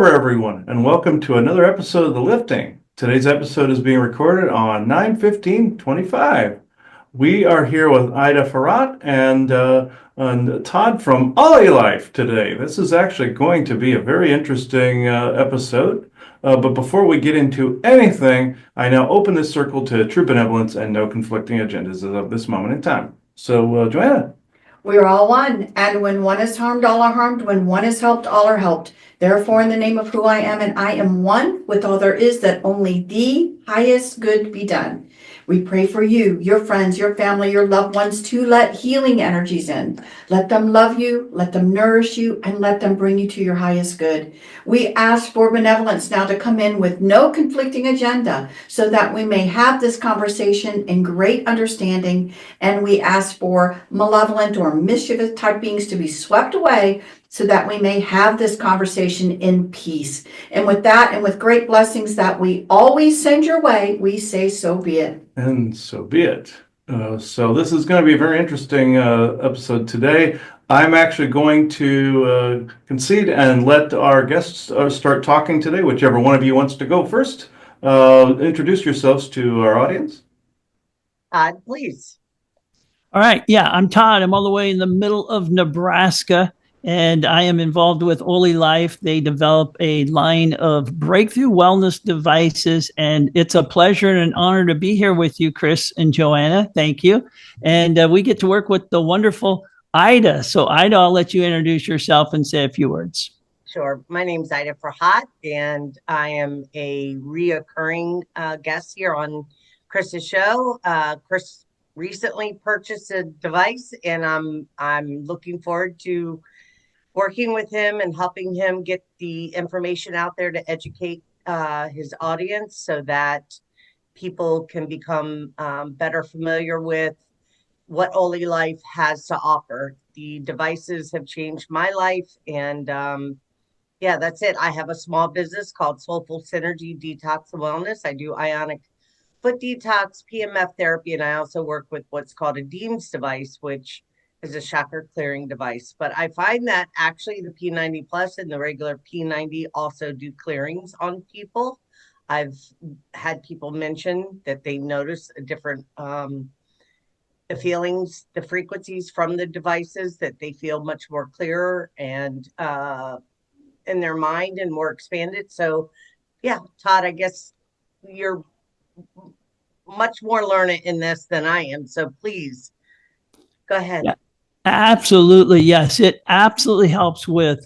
Hello, everyone, and welcome to another episode of The Lifting. Today's episode is being recorded on 9/15/25. We are here with Aida, Farhat, and Todd from OlyLife today. This is actually going to be a very interesting episode. But before we get into anything, I now open this circle to true benevolence and no conflicting agendas as of this moment in time. So, Joanna. We are all one, and when one is harmed, all are harmed. When one is helped, all are helped. Therefore, in the name of who I am, and I am one with all there is, that only the highest good be done. We pray for you, your friends, your family, your loved ones, to let healing energies in. Let them love you, let them nourish you, and let them bring you to your highest good. We ask for benevolence now to come in with no conflicting agenda, so that we may have this conversation in great understanding. And we ask for malevolent or mischievous type beings to be swept away, so that we may have this conversation in peace. And with that, and with great blessings that we always send your way, we say, so be it. And so be it. So this is going to be a very interesting episode today. I'm actually going to concede and let our guests start talking today, whichever one of you wants to go first. Introduce yourselves to our audience. Todd, please. All right. Yeah, I'm Todd. I'm all the way in the middle of Nebraska, and I am involved with OlyLife. They develop a line of breakthrough wellness devices, and it's a pleasure and an honor to be here with you, Chris and Joanna. Thank you. And we get to work with the wonderful Aida. So, Aida, I'll let you introduce yourself and say a few words. Sure. My name's Aida Farhat, and I am a reoccurring guest here on Chris's show. Chris recently purchased a device, and I'm looking forward to working with him and helping him get the information out there to educate his audience, so that people can become better familiar with what OlyLife has to offer. The devices have changed my life, and yeah, that's it. I have a small business called Soulful Synergy Detox and Wellness. I do ionic foot detox, PMF therapy, and I also work with what's called a DEEMS device, which is a chakra clearing device. But I find that actually the P90 Plus and the regular P90 also do clearings on people. I've had people mention that they notice a different the feelings, the frequencies from the devices, that they feel much more clearer and in their mind and more expanded. So yeah, Todd, I guess you're much more learned in this than I am. So please go ahead. Yeah. Absolutely. Yes. It absolutely helps with,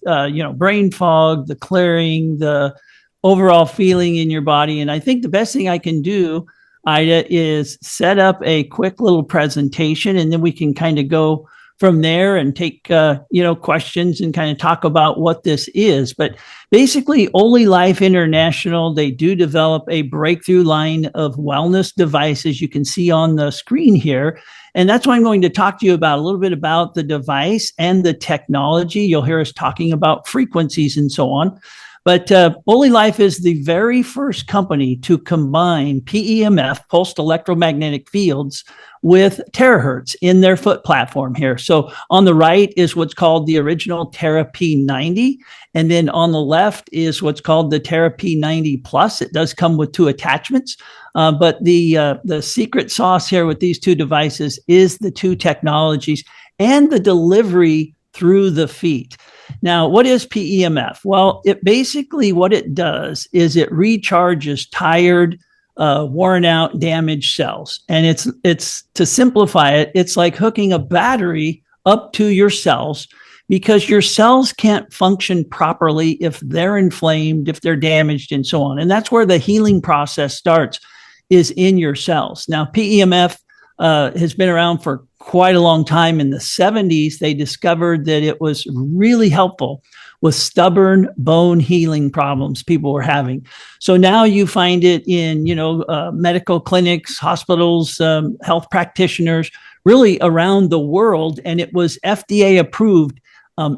brain fog, the clearing, the overall feeling in your body. And I think the best thing I can do, Aida, is set up a quick little presentation, and then we can kind of go from there and take, questions and kind of talk about what this is. But basically, OlyLife International, they do develop a breakthrough line of wellness devices you can see on the screen here. And that's why I'm going to talk to you about a little bit about the device and the technology. You'll hear us talking about frequencies and so on. But OlyLife is the very first company to combine PEMF, pulsed electromagnetic fields, with terahertz in their foot platform here. So on the right is what's called the original Terra P90. And then on the left is what's called the Terra P90 Plus. It does come with two attachments. But the secret sauce here with these two devices is the two technologies and the delivery through the feet. Now, what is PEMF? Well, it basically, what it does is it recharges tired, worn out, damaged cells. And it's to simplify it, it's like hooking a battery up to your cells, because your cells can't function properly if they're inflamed, if they're damaged, and so on. And that's where the healing process starts, is in your cells. Now, PEMF has been around for quite a long time. In the 70s, they discovered that it was really helpful with stubborn bone healing problems people were having. So now you find it in, medical clinics, hospitals, health practitioners, really around the world. And it was FDA approved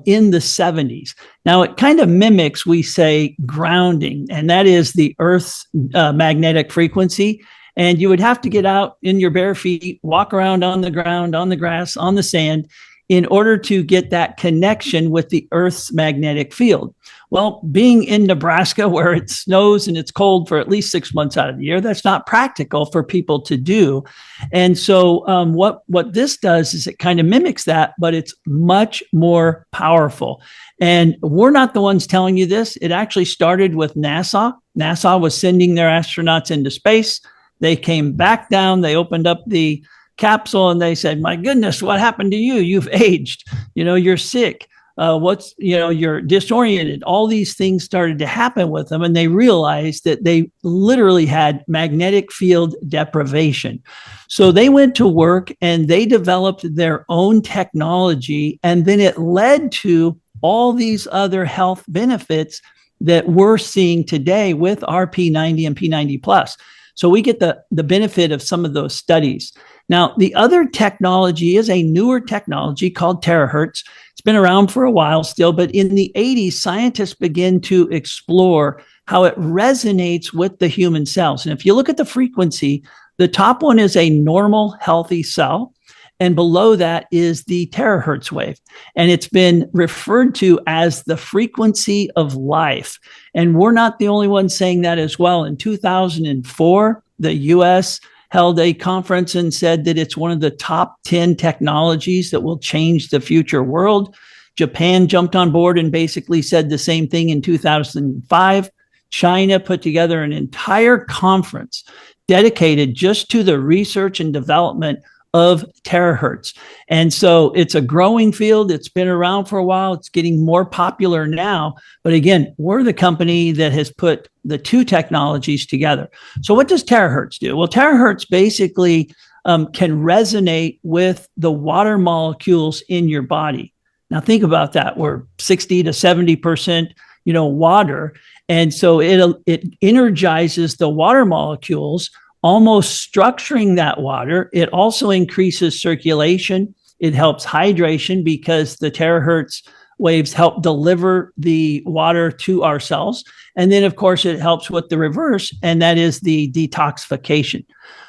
in the 70s. Now, it kind of mimics, we say, grounding, and that is the Earth's magnetic frequency. And you would have to get out in your bare feet, walk around on the ground, on the grass, on the sand, in order to get that connection with the Earth's magnetic field. Well, being in Nebraska where it snows and it's cold for at least 6 months out of the year, that's not practical for people to do. And so what this does is it kind of mimics that, but it's much more powerful. And we're not the ones telling you this. It actually started with NASA. NASA was sending their astronauts into space. They came back down. They opened up the capsule and they said, my goodness, what happened to you? You've aged. You're sick. You're disoriented. All these things started to happen with them. And they realized that they literally had magnetic field deprivation. So they went to work and they developed their own technology. And then it led to all these other health benefits that we're seeing today with our P90 and P90 Plus. So we get the benefit of some of those studies. Now, the other technology is a newer technology called terahertz. It's been around for a while still, but in the 80s, scientists began to explore how it resonates with the human cells. And if you look at the frequency, the top one is a normal, healthy cell. And below that is the terahertz wave. And it's been referred to as the frequency of life. And we're not the only ones saying that as well. In 2004, the US held a conference and said that it's one of the top 10 technologies that will change the future world. Japan jumped on board and basically said the same thing in 2005. China put together an entire conference dedicated just to the research and development of terahertz. And so it's a growing field. It's been around for a while. It's getting more popular now. But again, we're the company that has put the two technologies together. So what does terahertz do? Well, terahertz basically can resonate with the water molecules in your body. Now think about that. We're 60 to 70%, water. And so it energizes the water molecules, almost structuring that water. It also increases circulation. It helps hydration because the terahertz waves help deliver the water to our cells. And then, of course, it helps with the reverse, and that is the detoxification.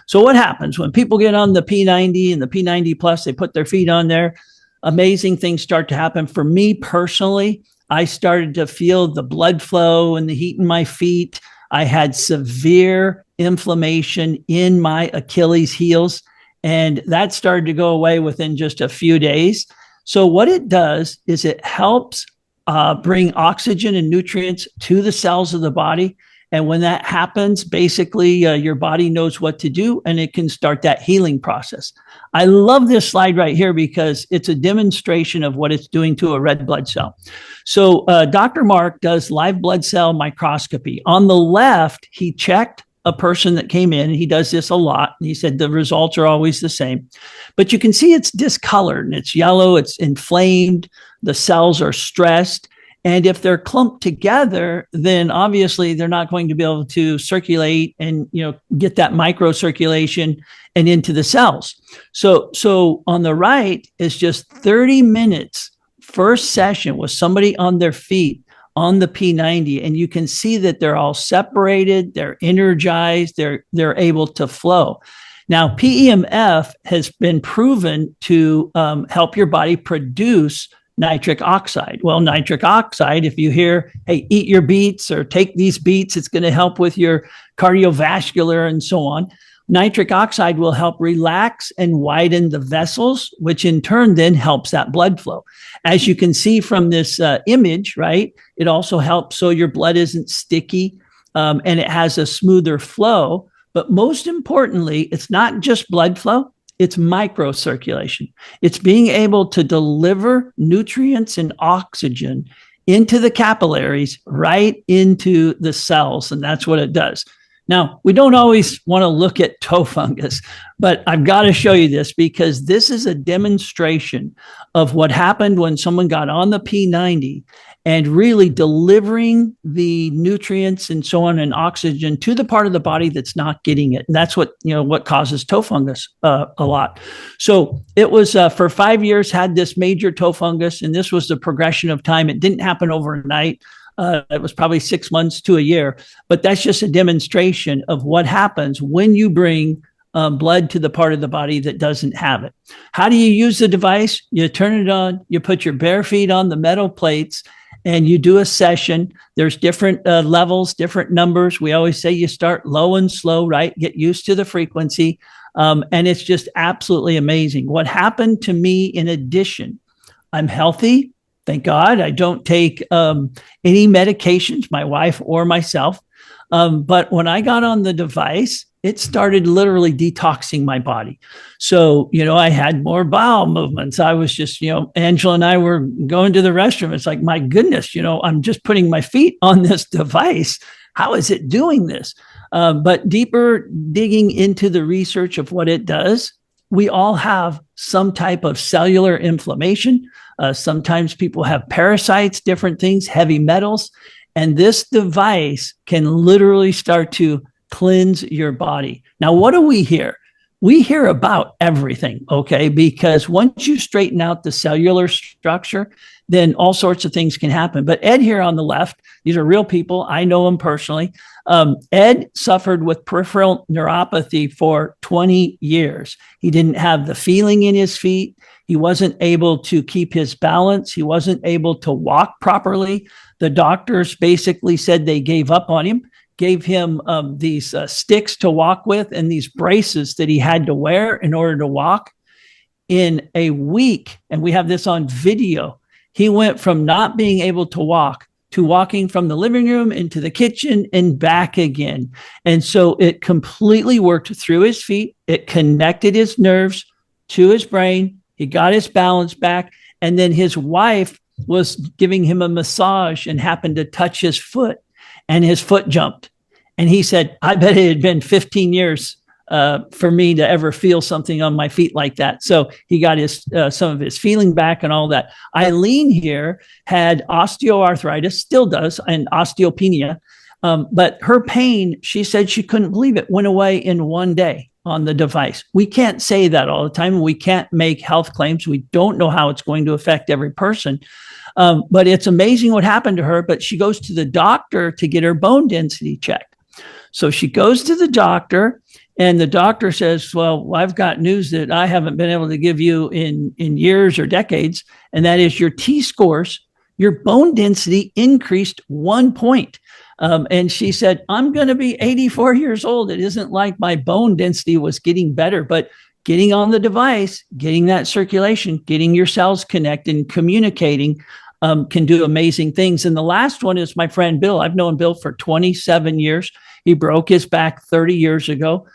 So what happens when people get on the P90 and the P90 Plus, they put their feet on there, amazing things start to happen. For me personally, I started to feel the blood flow and the heat in my feet. I had severe inflammation in my Achilles heels, and that started to go away within just a few days. So what it does is it helps bring oxygen and nutrients to the cells of the body. And when that happens, basically your body knows what to do and it can start that healing process. I love this slide right here because it's a demonstration of what it's doing to a red blood cell. So Dr. Mark does live blood cell microscopy. On the left, he checked a person that came in, and he does this a lot. And he said the results are always the same. But you can see it's discolored and it's yellow, it's inflamed, the cells are stressed. And if they're clumped together, then obviously they're not going to be able to circulate and get that microcirculation and into the cells. So on the right is just 30 minutes first session with somebody on their feet on the P90, and you can see that they're all separated, they're energized, they're able to flow. Now, PEMF has been proven to help your body produce nitric oxide. Well, nitric oxide, if you hear, hey, eat your beets or take these beets, it's going to help with your cardiovascular and so on. Nitric oxide will help relax and widen the vessels, which in turn then helps that blood flow. As you can see from this image, right, it also helps so your blood isn't sticky and it has a smoother flow. But most importantly, it's not just blood flow, it's microcirculation. It's being able to deliver nutrients and oxygen into the capillaries, right into the cells, and that's what it does. Now, we don't always want to look at toe fungus, but I've got to show you this because this is a demonstration of what happened when someone got on the P90 and really delivering the nutrients and so on and oxygen to the part of the body that's not getting it. And that's what causes toe fungus a lot. So it was for 5 years, had this major toe fungus, and this was the progression of time. It didn't happen overnight. It was probably 6 months to a year, but that's just a demonstration of what happens when you bring blood to the part of the body that doesn't have it. How do you use the device? You turn it on, you put your bare feet on the metal plates, and you do a session. There's different levels, different numbers. We always say you start low and slow, right? Get used to the frequency. And it's just absolutely amazing. What happened to me in addition, I'm healthy. Thank God. I don't take any medications, my wife or myself. But when I got on the device, it started literally detoxing my body. So, I had more bowel movements. I was just, Angela and I were going to the restroom. It's like, my goodness, I'm just putting my feet on this device. How is it doing this? But deeper digging into the research of what it does, we all have some type of cellular inflammation. Sometimes people have parasites, different things, heavy metals. And this device can literally start to cleanse your body. Now, what do we hear? We hear about everything, okay? Because once you straighten out the cellular structure, then all sorts of things can happen. But Ed here on the left, these are real people. I know him personally. Ed suffered with peripheral neuropathy for 20 years. He didn't have the feeling in his feet. He wasn't able to keep his balance. He wasn't able to walk properly. The doctors basically said they gave up on him, gave him these sticks to walk with and these braces that he had to wear in order to walk. In a week, and we have this on video, he went from not being able to walk to walking from the living room into the kitchen and back again. And so it completely worked through his feet. It connected his nerves to his brain. He got his balance back. And then his wife was giving him a massage and happened to touch his foot, and his foot jumped. And he said, I bet it had been 15 years for me to ever feel something on my feet like that. So he got his some of his feeling back and all that. Eileen here had osteoarthritis, still does, and osteopenia. But her pain, she said she couldn't believe it, went away in one day on the device. We can't say that all the time. We can't make health claims. We don't know how it's going to affect every person. But it's amazing what happened to her. But she goes to the doctor to get her bone density checked. So she goes to the doctor, and the doctor says, well, I've got news that I haven't been able to give you in years or decades. And that is your T-scores, your bone density increased 1 point. And she said, I'm going to be 84 years old. It isn't like my bone density was getting better, but getting on the device, getting that circulation, getting your cells connected and communicating can do amazing things. And the last one is my friend Bill. I've known Bill for 27 years. He broke his back 30 years ago.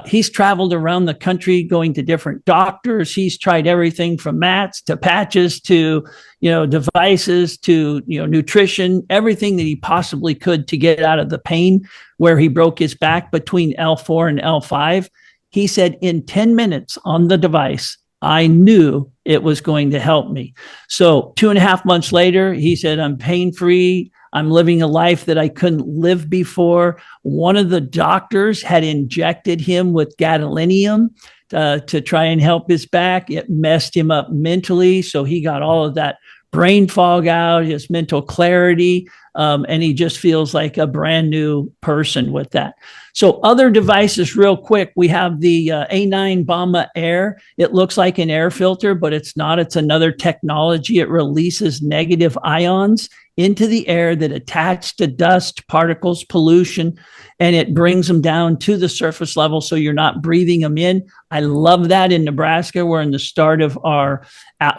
He's traveled around the country going to different doctors. He's tried everything from mats to patches to, devices to, nutrition, everything that he possibly could to get out of the pain where he broke his back between L4 and L5. He said, in 10 minutes on the device, I knew it was going to help me. So 2.5 months later, he said, I'm pain-free. I'm living a life that I couldn't live before. One of the doctors had injected him with gadolinium to try and help his back. It messed him up mentally. So he got all of that brain fog out, his mental clarity, and he just feels like a brand new person with that. So other devices real quick, we have the A9 Bomba Air. It looks like an air filter, but it's not. It's another technology. It releases negative ions into the air that attach to dust, particles, pollution, and it brings them down to the surface level so you're not breathing them in. I love that in Nebraska. We're in the start of our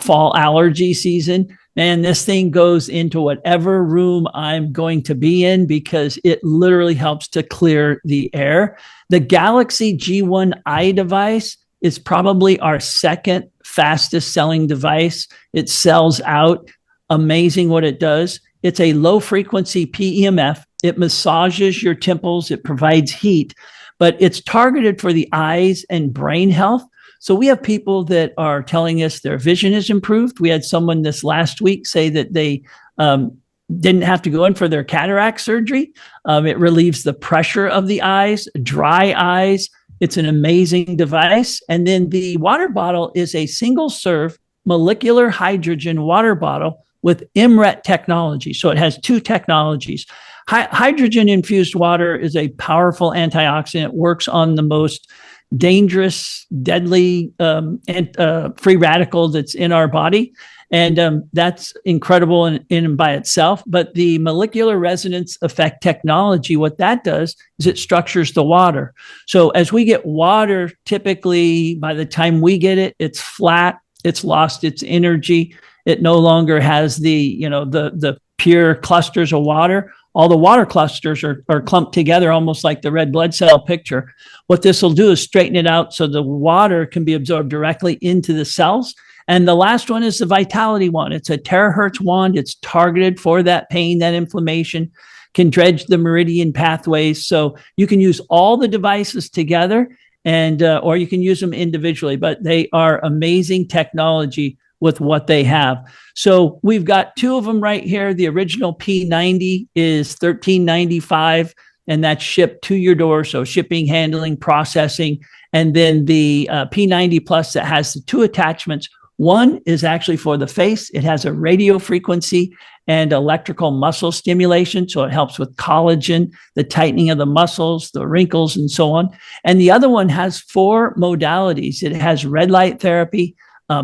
fall allergy season. Man, this thing goes into whatever room I'm going to be in because it literally helps to clear the air. The Galaxy G1i device is probably our second fastest selling device. It sells out. Amazing what it does. It's a low frequency PEMF. It massages your temples. It provides heat, but it's targeted for the eyes and brain health. So we have people that are telling us their vision is improved. We had someone this last week say that they didn't have to go in for their cataract surgery. It relieves the pressure of the eyes, dry eyes. It's an amazing device. And then the water bottle is a single serve molecular hydrogen water bottle with MRET technology. So it has two technologies. Hydrogen infused water is a powerful antioxidant, works on the most dangerous, deadly and free radical that's in our body. And that's incredible in and by itself. But the molecular resonance effect technology, what that does is it structures the water. So as we get water, typically by the time we get it, it's flat, it's lost its energy. It no longer has the pure clusters of water. All the water clusters are clumped together, almost like the red blood cell picture. What this will do is straighten it out so the water can be absorbed directly into the cells. And the last one is the vitality wand. It's a terahertz wand. It's targeted for that pain, that inflammation, can dredge the meridian pathways. So you can use all the devices together, and or you can use them individually, but they are amazing technology with what they have. So we've got two of them right here. The original P90 is $13.95, and that's shipped to your door. So shipping, handling, processing. And then the P90 Plus that has the two attachments. One is actually for the face. It has a radio frequency and electrical muscle stimulation. So it helps with collagen, the tightening of the muscles, the wrinkles, and so on. And the other one has 4 modalities. It has red light therapy,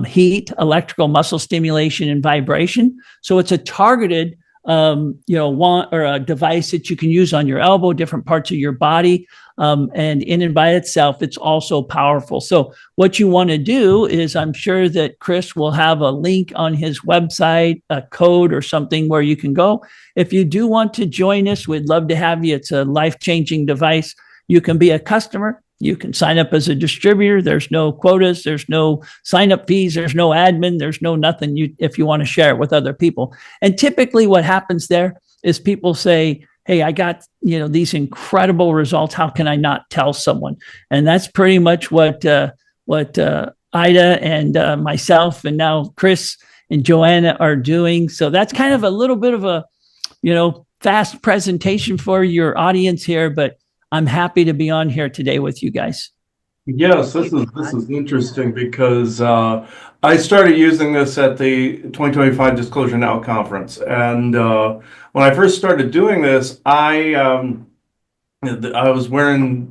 heat, electrical muscle stimulation, and vibration. So it's a targeted, wand or a device that you can use on your elbow, different parts of your body. And in and by itself, it's also powerful. So what you want to do is, I'm sure that Chris will have a link on his website, a code or something where you can go. If you do want to join us, we'd love to have you. It's a life-changing device. You can be a customer. You can sign up as a distributor. There's no quotas. There's no sign-up fees. There's no admin. There's no nothing if you want to share it with other people. And typically what happens there is people say, hey, I got, these incredible results. How can I not tell someone? And that's pretty much what Ida and myself and now Chris and Joanna are doing. So that's kind of a little bit of a, fast presentation for your audience here, but I'm happy to be on here today with you guys. Yes, this is interesting because I started using this at the 2025 Disclosure Now conference, and when I first started doing this, I was wearing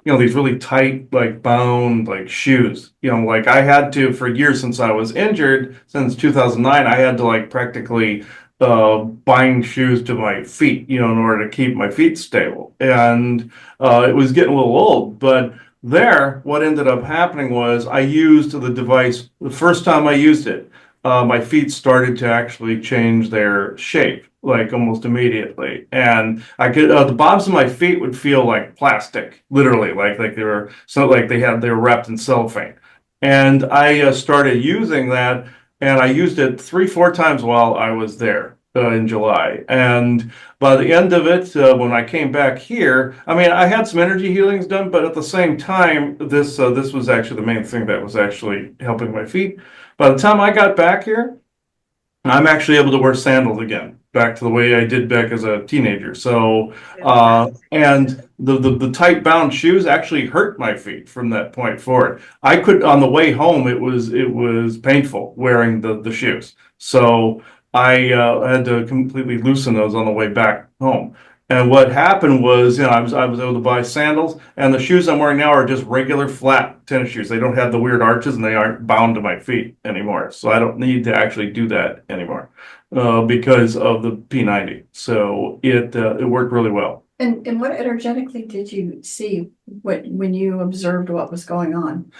these really tight, like bound, like shoes. Like I had to, for years since I was injured, since 2009, I had to like practically bind shoes to my feet, in order to keep my feet stable, and it was getting a little old, but. What ended up happening was I used the device, the first time I used it, my feet started to actually change their shape, like almost immediately. And I could, the bottoms of my feet would feel like plastic, literally, like they were, they were wrapped in cellophane. And I started using that, and I used it 3-4 times while I was there. In July, and by the end of it, when I came back here, I mean, I had some energy healings done, but at the same time, this was actually the main thing that was actually helping my feet. By the time I got back here, I'm actually able to wear sandals again, back to the way I did back as a teenager. So, and the tight bound shoes actually hurt my feet from that point forward. I could, on the way home, it was painful wearing the shoes. So. I had to completely loosen those on the way back home. And what happened was, I was able to buy sandals, and the shoes I'm wearing now are just regular flat tennis shoes. They don't have the weird arches, and they aren't bound to my feet anymore. So I don't need to actually do that anymore because of the P90. So it worked really well. And what energetically did you see when you observed what was going on?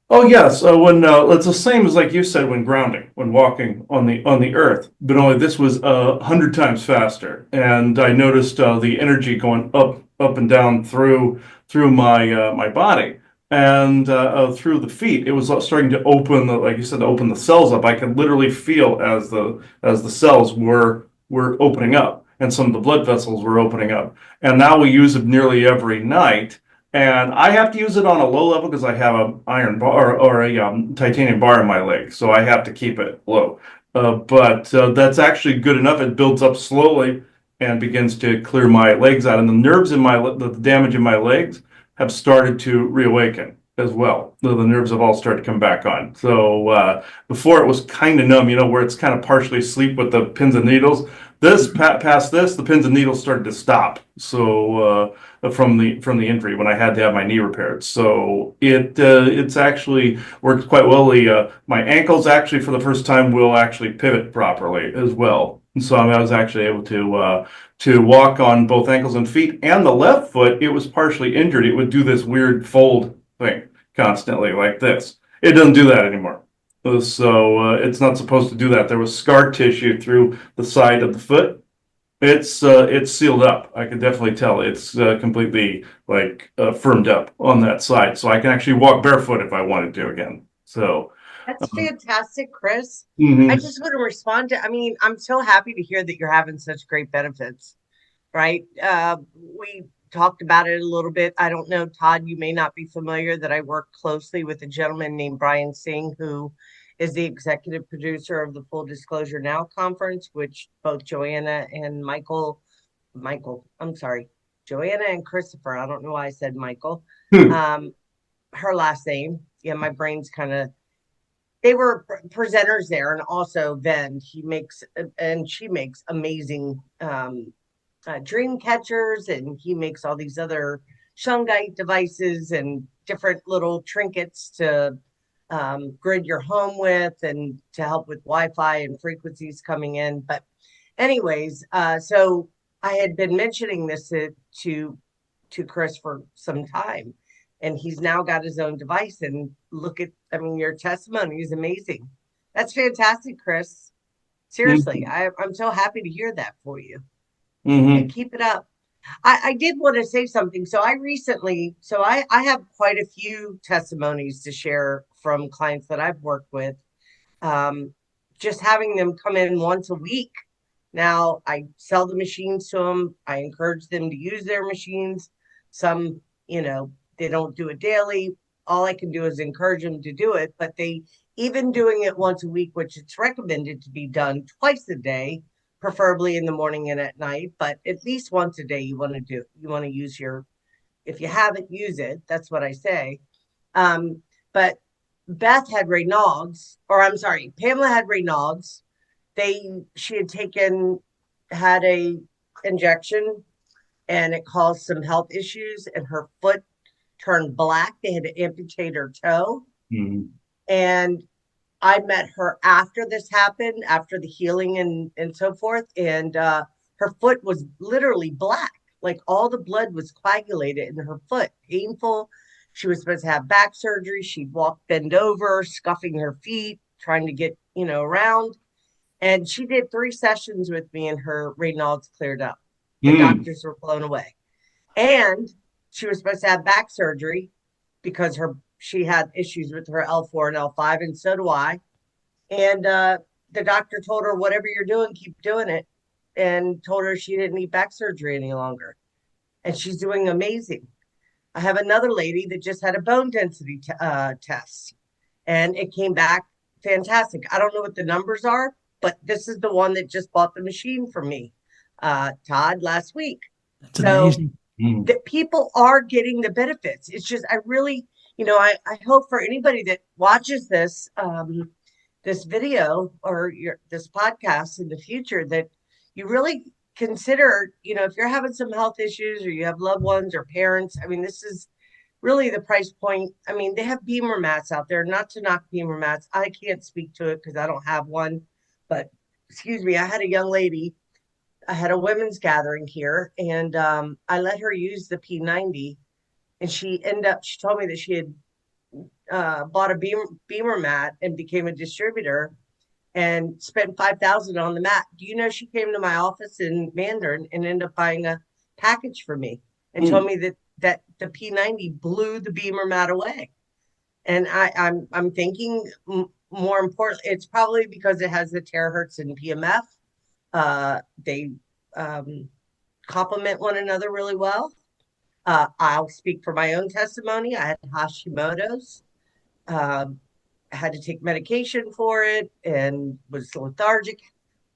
Oh yes, when it's the same as like you said when grounding, when walking on the earth, but only this was 100 times faster, and I noticed the energy going up and down through my body and through the feet. It was starting to open, like you said, to open the cells up. I could literally feel as the cells were opening up, and some of the blood vessels were opening up. And now we use it nearly every night. And I have to use it on a low level because I have an iron bar or a titanium bar in my leg, so I have to keep it low. But that's actually good enough. It builds up slowly and begins to clear my legs out. And the nerves in the damage in my legs have started to reawaken as well. The nerves have all started to come back on. So before it was kind of numb, where it's kind of partially asleep with the pins and needles. Past this, the pins and needles started to stop. So from the injury when I had to have my knee repaired. So it's actually worked quite well. My ankles actually for the first time will actually pivot properly as well. And so I was actually able to walk on both ankles and feet. And the left foot, it was partially injured. It would do this weird fold thing constantly like this. It doesn't do that anymore. So it's not supposed to do that. There was scar tissue through the side of the foot. It's sealed up. I can definitely tell it's completely like firmed up on that side. So I can actually walk barefoot if I wanted to again. So That's fantastic, Chris. I mhm. just want to respond to, I mean, I'm so happy to hear that you're having such great benefits, right? We talked about it a little bit. I don't know, Todd, you may not be familiar that I work closely with a gentleman named Brian Singh, who is the executive producer of the Full Disclosure Now conference, which both Joanna and I'm sorry, Joanna and Christopher, I don't know why I said Michael, Hmm. um, her last name. Yeah, my brain's kind of, they were presenters there, and also Vend. He makes and she makes amazing dream catchers, and he makes all these other shungite devices and different little trinkets to grid your home with and to help with Wi-Fi and frequencies coming in. But anyways, so I had been mentioning this to Chris for some time, and he's now got his own device. And look at, I mean, your testimony is amazing. That's fantastic, Chris. Seriously, Mhm. I'm so happy to hear that for you. Yeah, Mhm. keep it up. I did want to say something. So I have quite a few testimonies to share from clients that I've worked with. Um, just having them come in once a week. Now I sell the machines to them. I encourage them to use their machines. Some, they don't do it daily. All I can do is encourage them to do it, but they, even doing it once a week, which it's recommended to be done twice a day, preferably in the morning and at night, but at least once a day you want to use your, if you haven't, use it. That's what I say. But Beth had Raynaud's, or I'm sorry, Pamela had Raynaud's. She had had a injection, and it caused some health issues, and her foot turned black. They had to amputate her toe. Mhm. And I met her after this happened, after the healing and so forth. And her foot was literally black. Like all the blood was coagulated in her foot, painful. She was supposed to have back surgery. She'd walk bend over, scuffing her feet, trying to get, around. And she did 3 sessions with me, and her Raynaud's cleared up. The Mhm. doctors were blown away. And she was supposed to have back surgery because she had issues with her L4 and L5, and so do I. And the doctor told her, whatever you're doing, keep doing it, and told her she didn't need back surgery any longer. And she's doing amazing. I have another lady that just had a bone density test, and it came back fantastic. I don't know what the numbers are, but this is the one that just bought the machine from me, Todd, last week. That's So amazing. Mhm. that people are getting the benefits. It's just, I really, I hope for anybody that watches this video or this podcast in the future that you really consider, if you're having some health issues or you have loved ones or parents. I mean, this is really the price point. I mean, they have Beamer mats out there, not to knock Beamer mats. I can't speak to it because I don't have one, but excuse me, I had a young lady, I had a women's gathering here, and I let her use the P90, and she told me that she had bought a Beamer mat and became a distributor and spent 5,000 on the mat. Do you know she came to my office in Mandarin and ended up buying a package for me and told Mhm. me that the P90 blew the Beamer mat away. And I'm thinking, more importantly, it's probably because it has the terahertz and PMF. They complement one another really well. I'll speak for my own testimony. I had Hashimoto's. I had to take medication for it and was lethargic.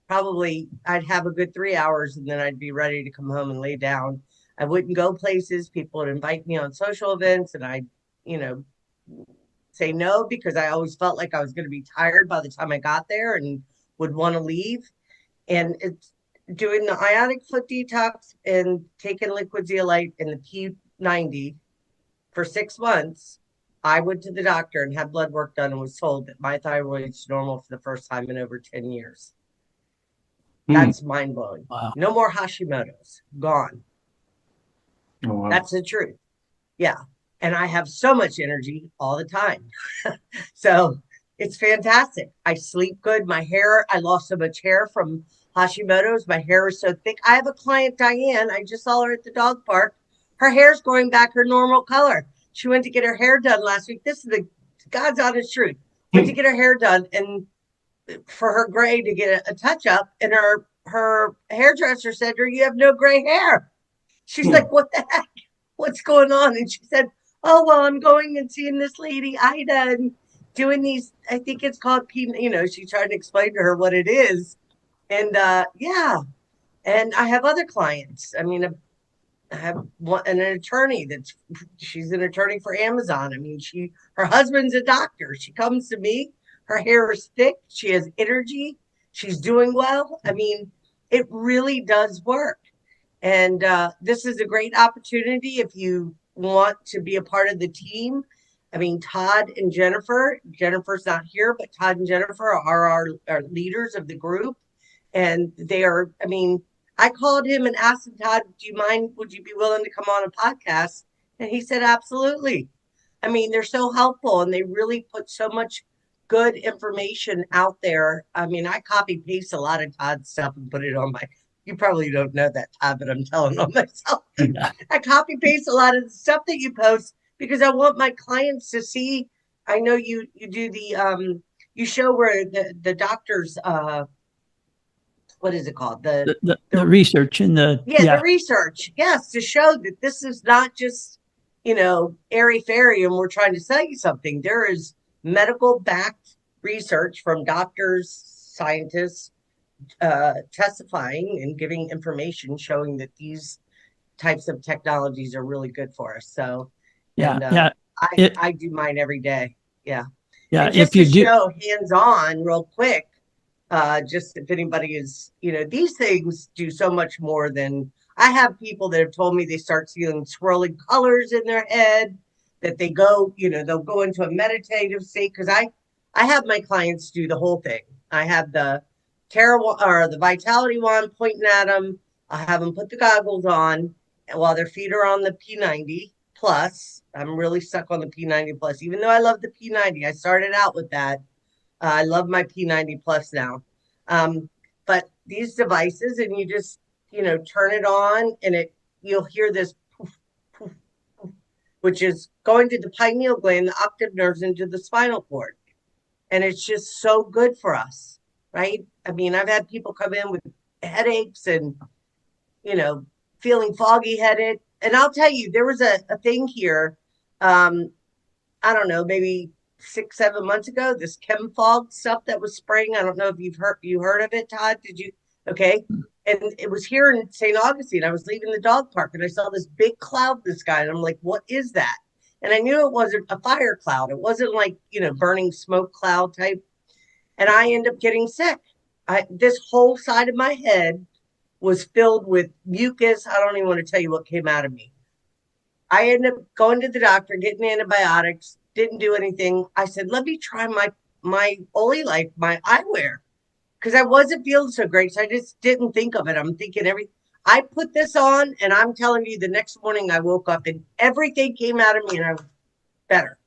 Probably I'd have a good 3 hours and then I'd be ready to come home and lay down. I wouldn't go places. People would invite me on social events, and I'd, you know, say no because I always felt like I was going to be tired by the time I got there and would want to leave. And doing the ionic foot detox and taking liquid zeolite and the P90 for 6 months, I went to the doctor and had blood work done and was told that my thyroid's normal for the first time in over 10 years. That's mind blowing. Wow. No more Hashimoto's. Gone. Oh, wow. That's the truth. Yeah. And I have so much energy all the time. So it's fantastic. I sleep good. My hair, I lost so much hair from Hashimoto's. My hair is so thick. I have a client, Diane. I just saw her at the dog park. Her hair's growing back her normal color. She went to get her hair done last week. This is the God's honest truth. Went to get her hair done and for her gray to get a touch up, and her hairdresser said to her, "You have no gray hair." She's like, "What the heck? What's going on?" And she said, "Oh, well, I'm going and seeing this lady Ida and doing these, I think it's called P, she tried to explain to her what it is. And yeah. And I have other clients. I mean, I have an attorney she's an attorney for Amazon. I mean, her husband's a doctor. She comes to me. Her hair is thick. She has energy. She's doing well. I mean, it really does work. And this is a great opportunity if you want to be a part of the team. I mean, Todd and Jennifer's not here, but Todd and Jennifer are our leaders of the group. And they are, I mean, I called him and asked him, "Todd, do you mind? Would you be willing to come on a podcast?" And he said, "Absolutely." I mean, they're so helpful and they really put so much good information out there. I mean, I copy paste a lot of Todd's stuff and put it on you probably don't know that, Todd, but I'm telling on myself. Yeah. I copy paste a lot of the stuff that you post because I want my clients to see. I know you do you show where the doctors, what is it called? The research and the research. Yes, to show that this is not just, airy fairy and we're trying to sell you something. There is medical backed research from doctors, scientists, testifying and giving information showing that these types of technologies are really good for us. So I do mine every day. Yeah. And just if you show hands-on real quick, just if anybody is, these things do so much more than I have people that have told me they start seeing swirling colors in their head, that they go, they'll go into a meditative state. Cause I have my clients do the whole thing. I have the the vitality wand pointing at them. I have them put the goggles on while their feet are on the P90 plus. I'm really stuck on the P90 plus, even though I love the P90. I started out with that. I love my P90 plus now. But these devices, and you just, turn it on and you'll hear this poof, poof, poof, which is going to the pineal gland, the octave nerves into the spinal cord. And it's just so good for us, right? I mean, I've had people come in with headaches and, feeling foggy headed. And I'll tell you, there was a thing here, I don't know, maybe 6-7 months ago, this chem fog stuff that was spraying. I don't know if you heard of it, Todd. Did you? Okay. And it was here in St. Augustine. I was leaving the dog park and I saw this big cloud in the sky. And I'm like, what is that? And I knew it wasn't a fire cloud. It wasn't like, burning smoke cloud type. And I ended up getting sick. This whole side of my head was filled with mucus. I don't even want to tell you what came out of me. I ended up going to the doctor, getting antibiotics, didn't do anything. I said, let me try my OlyLife, my eyewear, because I wasn't feeling so great. So I just didn't think of it. I'm thinking I put this on and I'm telling you the next morning I woke up and everything came out of me and I was better.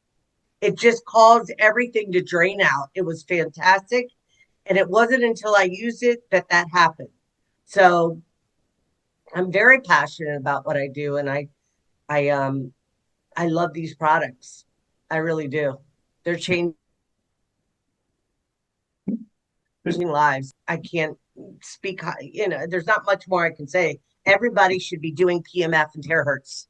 It just caused everything to drain out. It was fantastic. And it wasn't until I used it that happened. So I'm very passionate about what I do. And I love these products. I really do. They're changing lives. I can't speak, there's not much more I can say. Everybody should be doing PMF and terahertz.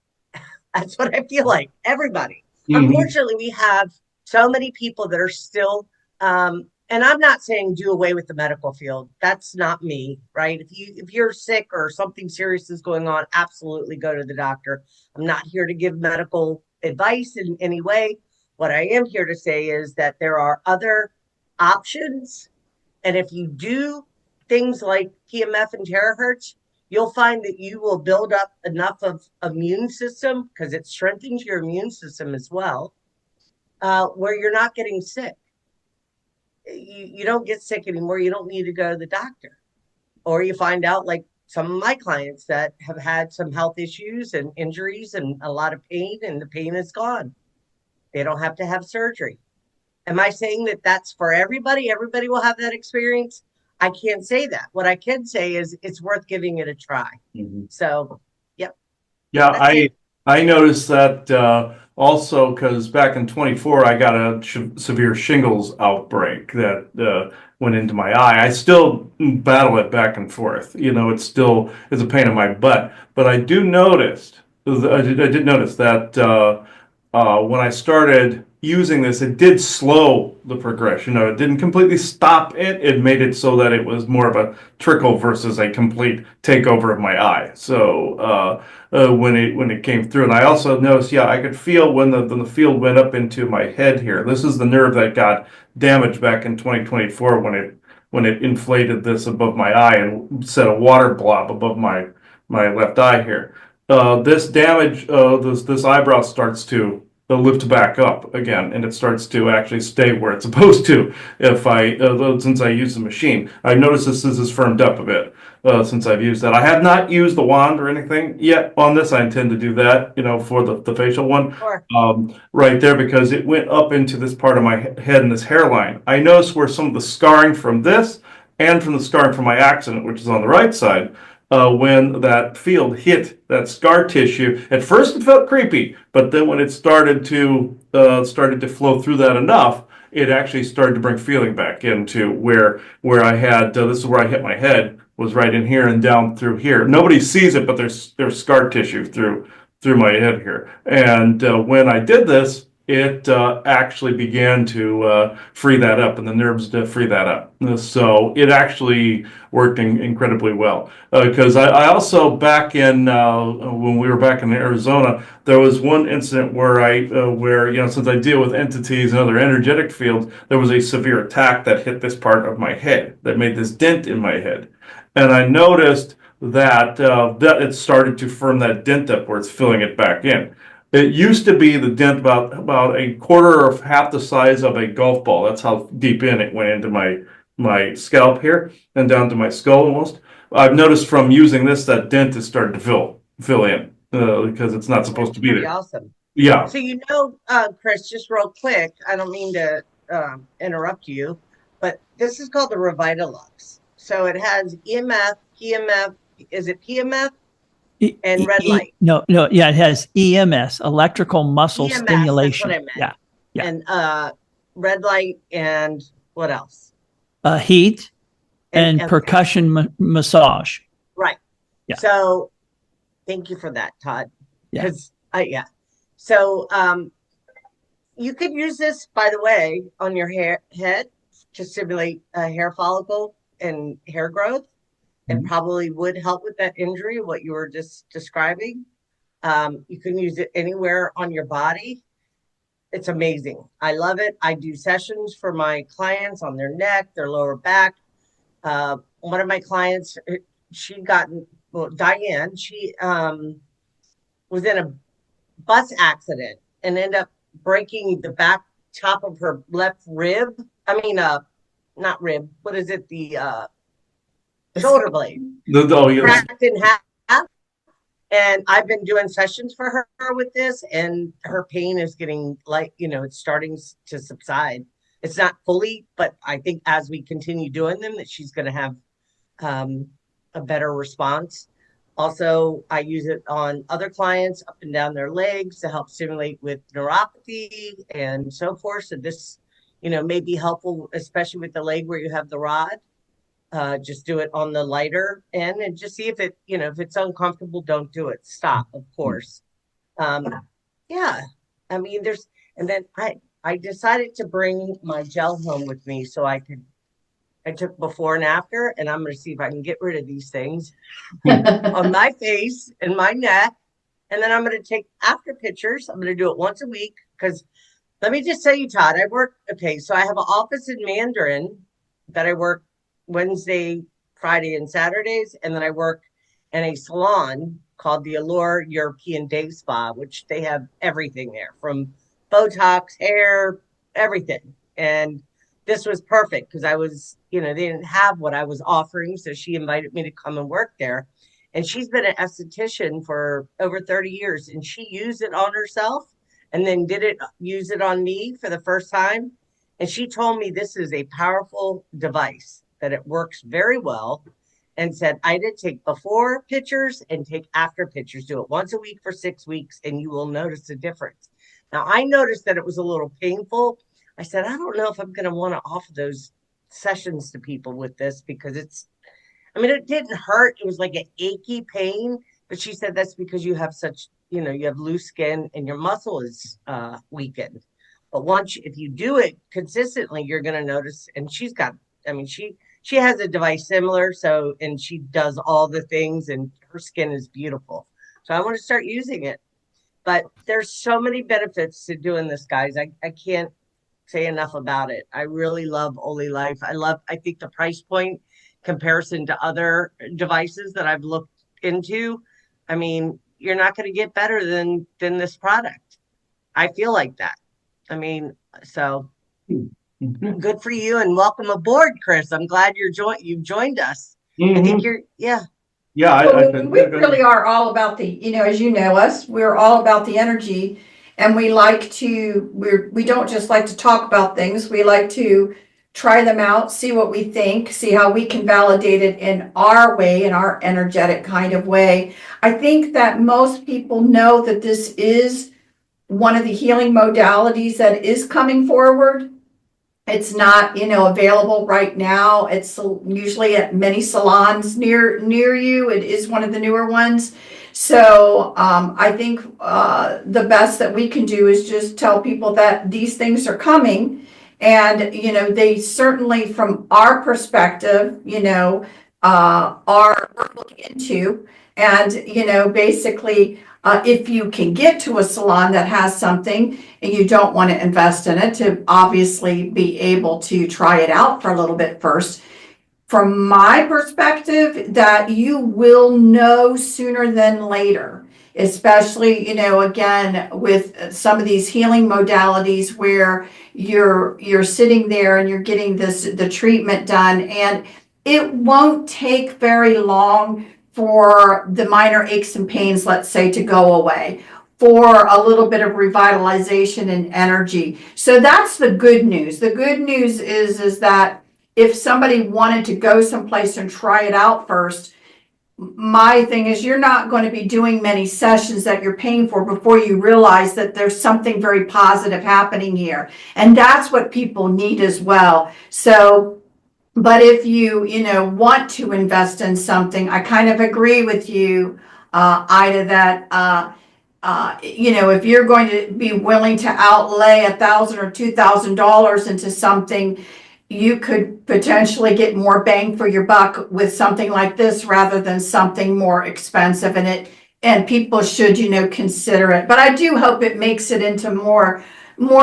That's what I feel like. Everybody. Mm-hmm. Unfortunately, we have so many people that are still, and I'm not saying do away with the medical field. That's not me, right? If you're sick or something serious is going on, absolutely go to the doctor. I'm not here to give medical advice in any way. What I am here to say is that there are other options. And if you do things like PMF and terahertz, you'll find that you will build up enough of immune system, because it strengthens your immune system as well, where you're not getting sick. You don't get sick anymore. You don't need to go to the doctor. Or you find out, like some of my clients that have had some health issues and injuries and a lot of pain, and the pain is gone. They don't have to have surgery. Am I saying that that's for everybody? Everybody will have that experience? I can't say that. What I can say is it's worth giving it a try. So, yep. Yeah, That's it. I noticed that also because back in 24 I got a severe shingles outbreak that went into my eye. I still battle it back and forth. You know, it's a pain in my butt. But I did notice that when I started using this, it did slow the progression. It didn't completely stop it. It made it so that it was more of a trickle versus a complete takeover of my eye. So when it came through, and I also noticed, yeah, I could feel when the field went up into my head here. This is the nerve that got damaged back in 2024 when it inflated this above my eye and set a water blob above my left eye here. This damage, this eyebrow starts to lift back up again, and it starts to actually stay where it's supposed to. Since I use the machine, I've noticed this is firmed up a bit since I've used that. I have not used the wand or anything yet on this. I intend to do that, for the facial one, Sure. right there, because it went up into this part of my head and this hairline. I noticed where some of the scarring from this and from the scarring from my accident, which is on the right side, when that field hit that scar tissue. At first it felt creepy, but then when it started to flow through that enough, it actually started to bring feeling back into where I had this is where I hit my head, was right in here and down through here. Nobody sees it, but there's scar tissue through my head here. And when I did this, it actually began to free that up, and the nerves to free that up. So it actually worked incredibly well. Because I also, back in when we were back in Arizona, there was one incident where since I deal with entities and other energetic fields, there was a severe attack that hit this part of my head that made this dent in my head, and I noticed that it started to firm that dent up where it's filling it back in. It used to be the dent about a quarter or half the size of a golf ball. That's how deep in it went into my scalp here and down to my skull almost. I've noticed from using this that dent is starting to fill in because it's not supposed to be Pretty there. awesome. Yeah. So, Chris, just real quick, I don't mean to interrupt you, but this is called the Revitalux. So it has EMF, PMF, is it PMF? And red light. No, yeah, it has EMS, electrical muscle EMS, stimulation. that's what I meant. Yeah. And red light, and what else? Heat and okay. percussion massage. Right. Yeah. So thank you for that, Todd. Yeah. Because So you could use this, by the way, on your head to stimulate hair follicle and hair growth, and probably would help with that injury, what you were just describing. You can use it anywhere on your body. It's amazing. I love it. I do sessions for my clients on their neck, their lower back. One of my clients, Diane, she was in a bus accident and ended up breaking the back top of her left rib. Not rib. What is it? The shoulder blade. Cracked in half. And I've been doing sessions for her with this, and her pain is getting it's starting to subside. It's not fully, but I think as we continue doing them, that she's going to have a better response. Also, I use it on other clients up and down their legs to help stimulate with neuropathy and so forth. So this, may be helpful, especially with the leg where you have the rod. Just do it on the lighter end and just see if it, if it's uncomfortable, don't do it. Stop, of course. Yeah. And then I decided to bring my gel home with me so I took before and after, and I'm going to see if I can get rid of these things on my face and my neck. And then I'm going to take after pictures. I'm going to do it once a week because let me just tell you, Todd, so I have an office in Mandarin that I work Wednesday, Friday and Saturdays, and then I work in a salon called the Allure European Day Spa, which they have everything there from Botox, hair, everything. And this was perfect because I was, they didn't have what I was offering. So she invited me to come and work there. And she's been an esthetician for over 30 years, and she used it on herself and then use it on me for the first time. And she told me this is a powerful device, that it works very well, and said, Ida, take before pictures and take after pictures. Do it once a week for 6 weeks, and you will notice a difference. Now, I noticed that it was a little painful. I said, I don't know if I'm going to want to offer those sessions to people with this because it didn't hurt. It was like an achy pain. But she said that's because you have you have loose skin and your muscle is weakened. But if you do it consistently, you're going to notice. And she has a device similar. So, and she does all the things and her skin is beautiful. So I want to start using it. But there's so many benefits to doing this, guys. I can't say enough about it. I really love OlyLife. I think the price point comparison to other devices that I've looked into, you're not going to get better than this product. I feel like that. So good for you and welcome aboard, Chris. I'm glad you've joined us. I think Yeah, we really are all about as you know us, we're all about the energy, and we don't just like to talk about things. We like to try them out, see what we think, see how we can validate it in our way, in our energetic kind of way. I think that most people know that this is one of the healing modalities that is coming forward. It's not, available right now. It's usually at many salons near you. It is one of the newer ones. So I think the best that we can do is just tell people that these things are coming. And, they certainly, from our perspective, are looking into. And, basically, if you can get to a salon that has something and you don't want to invest in it, to obviously be able to try it out for a little bit first. From my perspective, that you will know sooner than later, especially, again, with some of these healing modalities where you're sitting there and you're getting the treatment done, and it won't take very long for the minor aches and pains, let's say, to go away, for a little bit of revitalization and energy. So that's the good news. The good news is that if somebody wanted to go someplace and try it out first, my thing is you're not going to be doing many sessions that you're paying for before you realize that there's something very positive happening here. And that's what people need as well. So, but if you want to invest in something, I kind of agree with you, Ida, that if you're going to be willing to outlay $1,000 or $2,000 into something, you could potentially get more bang for your buck with something like this rather than something more expensive. And people should, consider it. But I do hope it makes it into more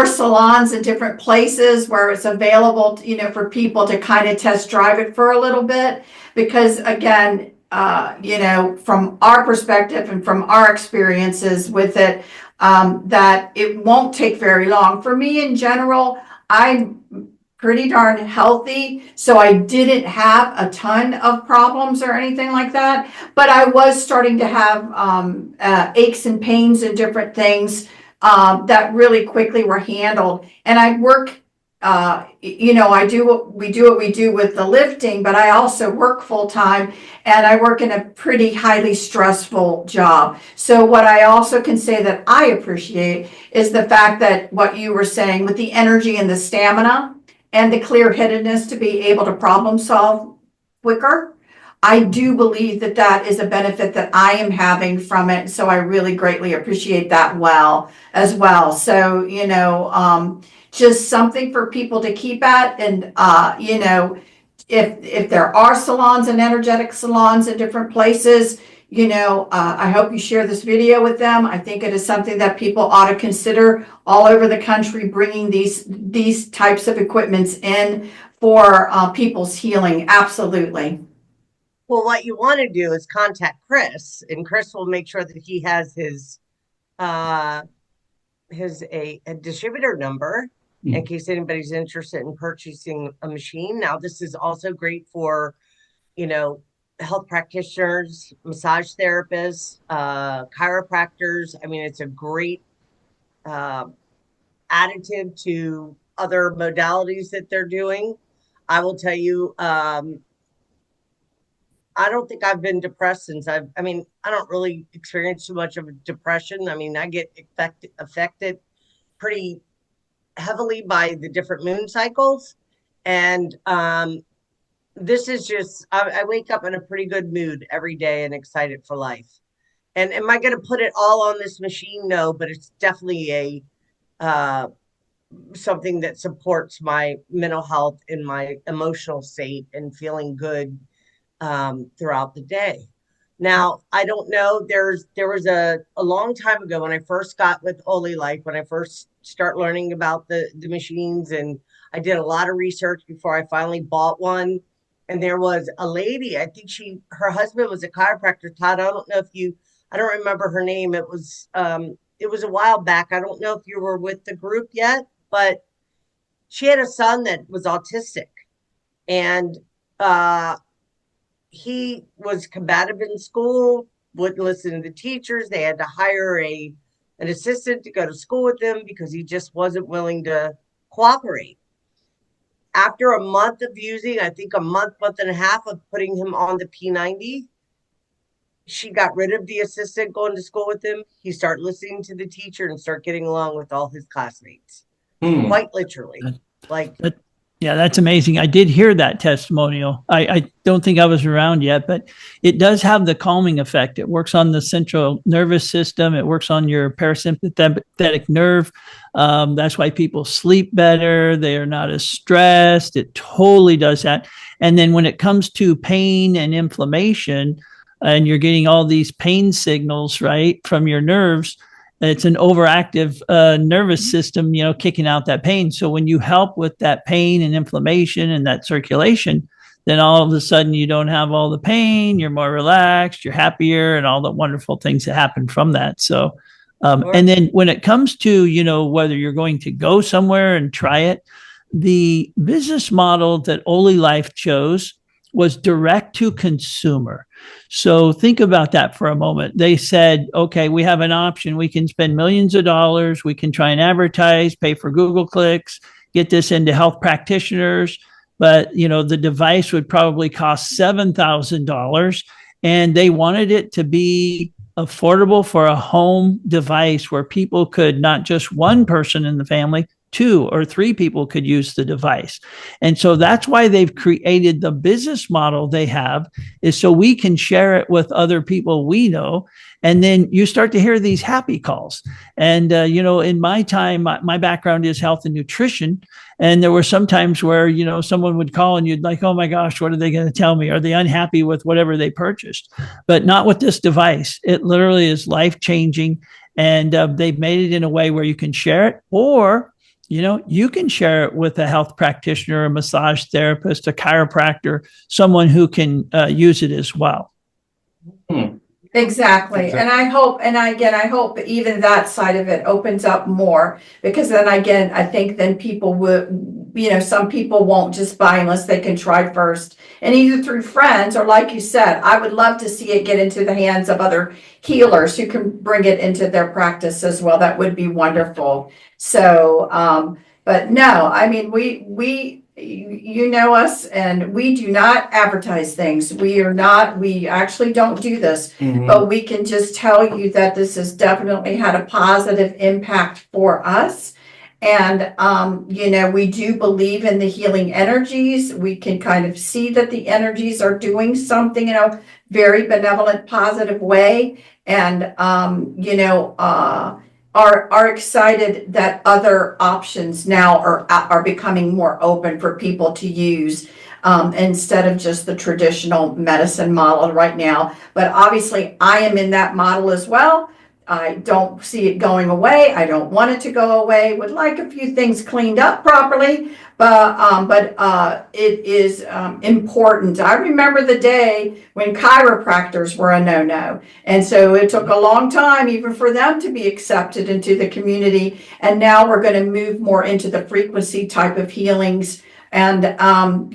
salons in different places where it's available, for people to kind of test drive it for a little bit. Because again, from our perspective and from our experiences with it, that it won't take very long. For me in general, I'm pretty darn healthy, so I didn't have a ton of problems or anything like that, but I was starting to have aches and pains and different things that really quickly were handled. And I work, we do what we do with the lifting, but I also work full time, and I work in a pretty highly stressful job. So what I also can say that I appreciate is the fact that what you were saying with the energy and the stamina and the clear-headedness to be able to problem solve quicker. I do believe that that is a benefit that I am having from it. So I really greatly appreciate that as well. So, just something for people to keep at. And, if there are salons and energetic salons in different places, I hope you share this video with them. I think it is something that people ought to consider all over the country, bringing these types of equipments in for people's healing. Absolutely. Well, what you want to do is contact Chris, and Chris will make sure that he has uh a distributor number in case anybody's interested in purchasing a machine. Now, this is also great for, you know, health practitioners, massage therapists, chiropractors. I mean, it's a great uh, additive to other modalities that they're doing. I will tell you, I don't think I've been depressed since I mean, I don't really experience too much of a depression. I mean, I get affected pretty heavily by the different moon cycles. And this is just, I wake up in a pretty good mood every day and excited for life. And am I going to put it all on this machine? No, but it's definitely a something that supports my mental health and my emotional state and feeling good throughout the day. Now, I don't know. There was a long time ago when I first got with OlyLife, when I first start learning about the machines, and I did a lot of research before I finally bought one. And there was a lady, I think her husband was a chiropractor, Todd. I don't remember her name. It was a while back. I don't know if you were with the group yet, but she had a son that was autistic, and he was combative in school, wouldn't listen to the teachers. They had to hire an assistant to go to school with him because he just wasn't willing to cooperate. After a month of using, I think a month and a half of putting him on the P90, she got rid of the assistant going to school with him. He started listening to the teacher and start getting along with all his classmates. Quite literally. Like, yeah, that's amazing. I did hear that testimonial. I don't think I was around yet, but it does have the calming effect. It works on the central nervous system. It works on your parasympathetic nerve. That's why people sleep better. They are not as stressed. It totally does that. And then when it comes to pain and inflammation, and you're getting all these pain signals, right, from your nerves, it's an overactive nervous system, kicking out that pain. So when you help with that pain and inflammation and that circulation, then all of a sudden you don't have all the pain, you're more relaxed, you're happier, and all the wonderful things that happen from that. So, and then when it comes to, whether you're going to go somewhere and try it, the business model that OlyLife chose was direct to consumer. So think about that for a moment. They said, okay, we have an option. We can spend millions of dollars. We can try and advertise, pay for Google clicks, get this into health practitioners. But, the device would probably cost $7,000. And they wanted it to be affordable for a home device where people could, not just one person in the family, 2 or 3 people could use the device. And so that's why they've created the business model they have, is so we can share it with other people we know. And then you start to hear these happy calls. And, in my time, my background is health and nutrition. And there were some times where, someone would call and you'd like, oh my gosh, what are they going to tell me? Are they unhappy with whatever they purchased? But not with this device. It literally is life-changing. And they've made it in a way where you can share it, or you can share it with a health practitioner, a massage therapist, a chiropractor, someone who can use it as well. Exactly. And I hope even that side of it opens up more, because then again, I think then people would, some people won't just buy unless they can try first, and either through friends or, like you said, I would love to see it get into the hands of other healers who can bring it into their practice as well. That would be wonderful. So, but no, I mean, we us, and we do not advertise things. We actually don't do this, but we can just tell you that this has definitely had a positive impact for us. And, we do believe in the healing energies. We can kind of see that the energies are doing something in a very benevolent, positive way. And, are excited that other options now are becoming more open for people to use, instead of just the traditional medicine model right now. But obviously I am in that model as well. I don't see it going away. I don't want it to go away. Would like a few things cleaned up properly, but it is important. I remember the day when chiropractors were a no-no, and so it took a long time even for them to be accepted into the community. And now we're going to move more into the frequency type of healings, and I'm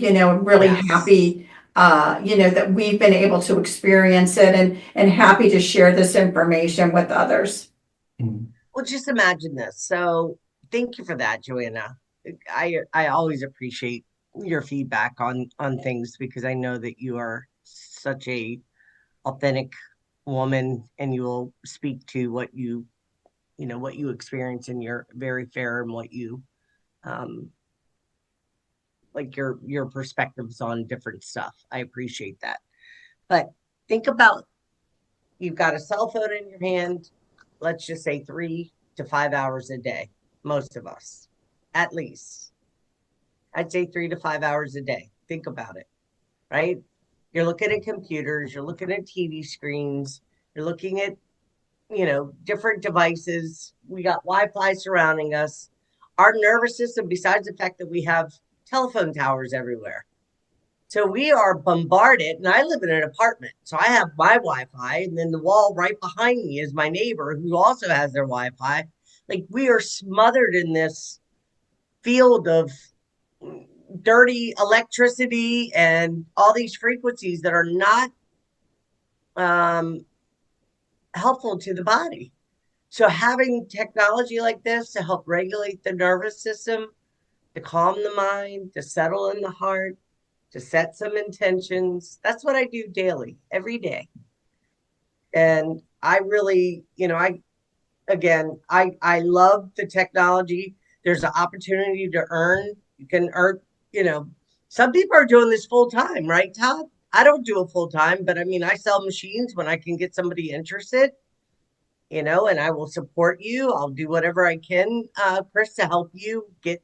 really happy that we've been able to experience it, and happy to share this information with others. Well, just imagine this. So thank you for that, Joanna. I always appreciate your feedback on things, because I know that you are such a authentic woman, and you will speak to what you experience, and you're very fair, and what you like your perspectives on different stuff. I appreciate that. But think about, you've got a cell phone in your hand, let's just say 3 to 5 hours a day, most of us, at least. I'd say 3 to 5 hours a day. Think about it, right? You're looking at computers, you're looking at TV screens, you're looking at, different devices. We got Wi-Fi surrounding us. Our nervous system, besides the fact that we have telephone towers everywhere. So we are bombarded, and I live in an apartment. So I have my Wi-Fi, and then the wall right behind me is my neighbor who also has their Wi-Fi. Like, we are smothered in this field of dirty electricity and all these frequencies that are not helpful to the body. So having technology like this to help regulate the nervous system, to calm the mind, to settle in the heart, to set some intentions. That's what I do daily, every day. And I really, I love the technology. There's an opportunity to earn. You can earn, some people are doing this full time, right, Todd? I don't do it full time, but I sell machines when I can get somebody interested, and I will support you. I'll do whatever I can, Chris, to help you get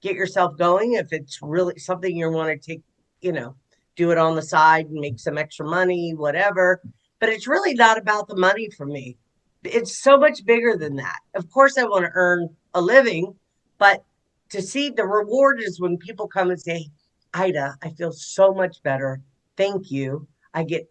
yourself going. If it's really something you want to take, do it on the side and make some extra money, whatever. But it's really not about the money for me. It's so much bigger than that. Of course, I want to earn a living, but to see the reward is when people come and say, Ida, I feel so much better. Thank you. I get,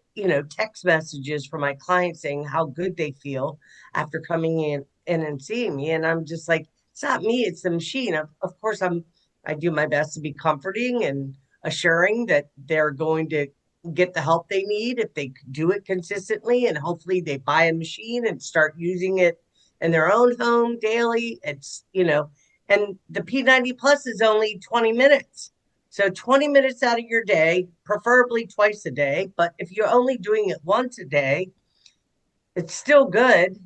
text messages from my clients saying how good they feel after coming in and seeing me. And I'm just like, it's not me, it's the machine. Of course, I do my best to be comforting and assuring that they're going to get the help they need if they do it consistently, and hopefully they buy a machine and start using it in their own home daily. It's, and the P90 Plus is only 20 minutes. So 20 minutes out of your day, preferably twice a day. But if you're only doing it once a day, it's still good.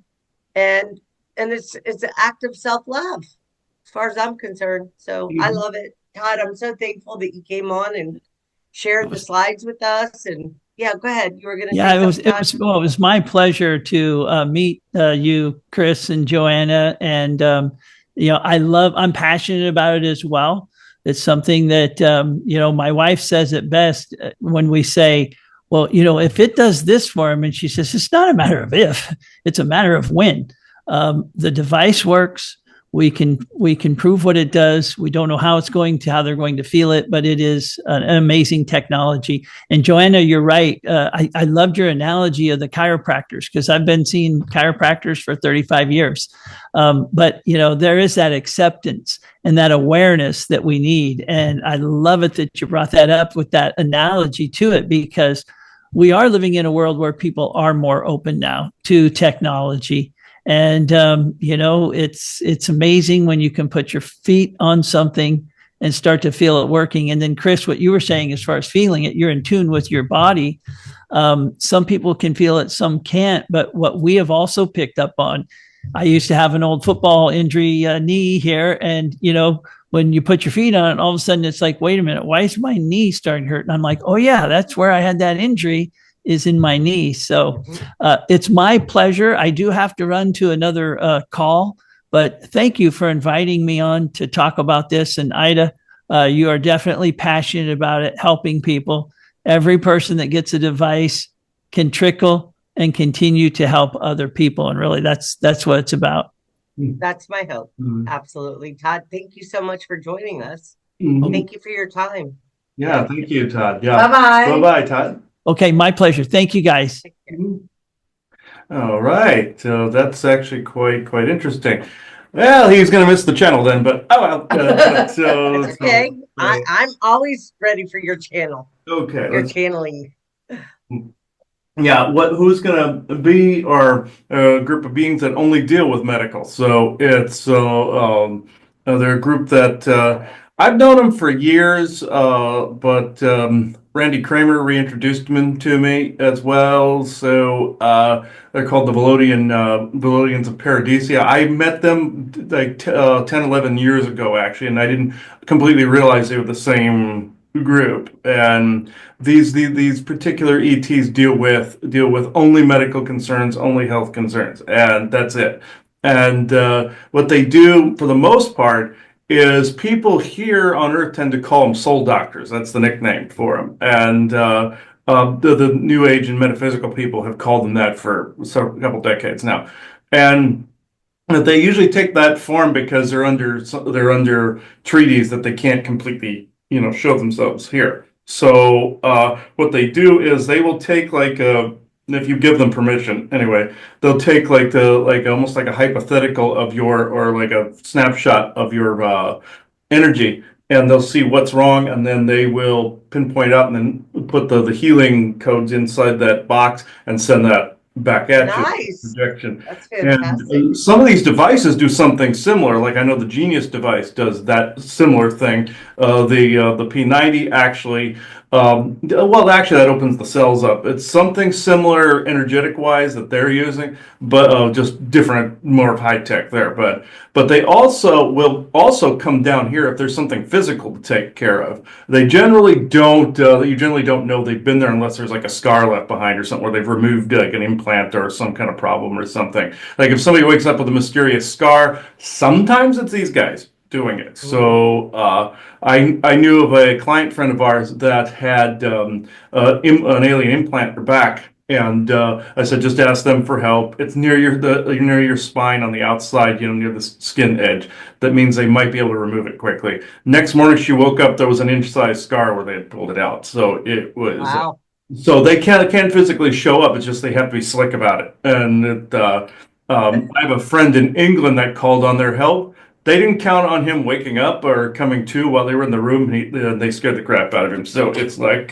And it's an act of self-love as far as I'm concerned. So I love it. Todd, I'm so thankful that you came on and shared the slides with us. And yeah, go ahead. You were going to say something, it was my pleasure to meet you, Chris and Joanna. And, I'm passionate about it as well. It's something that, my wife says it best when we say, well, if it does this for him, and she says, it's not a matter of if, it's a matter of when. The device works. We can prove what it does. We don't know how they're going to feel it, but it is an amazing technology. And Joanna, you're right. I loved your analogy of the chiropractors, because I've been seeing chiropractors for 35 years. But there is that acceptance and that awareness that we need. And I love it that you brought that up with that analogy to it, because we are living in a world where people are more open now to technology. And, it's amazing when you can put your feet on something and start to feel it working. And then, Chris, what you were saying, as far as feeling it, you're in tune with your body. Some people can feel it, some can't. But what we have also picked up on, I used to have an old football injury knee here. And, when you put your feet on it, all of a sudden it's like, wait a minute, why is my knee starting to hurt? And I'm like, oh, yeah, that's where I had that injury, is in my knee. So it's my pleasure. I do have to run to another call, but thank you for inviting me on to talk about this. And Ida, you are definitely passionate about it, helping people. Every person that gets a device can trickle and continue to help other people. And really, that's what it's about. That's my hope. Mhm. Absolutely. Todd, thank you so much for joining us. Mhm. Thank you for your time. Yeah, thank you, Todd. Yeah. Bye-bye. Bye-bye, Todd. Okay, my pleasure. Thank you, guys. Take care. All right, so that's actually quite interesting. Well, he's gonna miss the channel then, but oh well. It's okay. I'm always ready for your channel, Okay, your let's. channeling. Yeah, who's gonna be our group of beings that only deal with medical? So it's they're a group that I've known them for years, but Randy Kramer reintroduced them to me as well. So they're called the Velodians of Paradisia. I met them like 10, 11 years ago, actually, and I didn't completely realize they were the same group. And these particular ETs deal with only medical concerns, only health concerns, and that's it. And what they do for the most part is people here on Earth tend to call them soul doctors. That's the nickname for them. And the New Age and metaphysical people have called them that for a couple decades now. And they usually take that form because they're under treaties that they can't completely, show themselves here. So what they do is they will take like if you give them permission, anyway, they'll take like almost like a hypothetical of your or like a snapshot of your energy, and they'll see what's wrong, and then they will pinpoint out and then put the healing codes inside that box and send that back at you. Nice. Projection. That's And fantastic. some of these devices do something similar. Like I know the Genius device does that similar thing. The P90 actually, well, actually that opens the cells up. It's something similar energetic wise that they're using, but just different, more high tech there. But they also will also come down here if there's something physical to take care of. They generally don't. You generally don't know they've been there unless there's like a scar left behind or something where they've removed like an implant or some kind of problem or something. Like if somebody wakes up with a mysterious scar, sometimes it's these guys doing it. So I knew of a client friend of ours that had an alien implant in her back. And I said, just ask them for help. It's near your spine on the outside, near the skin edge. That means they might be able to remove it quickly. Next morning, she woke up. There was an inch-sized scar where they had pulled it out. So it was. Wow. So they can't physically show up. It's just they have to be slick about it. And I have a friend in England that called on their help. They didn't count on him waking up or coming to while they were in the room. They scared the crap out of him. So it's like,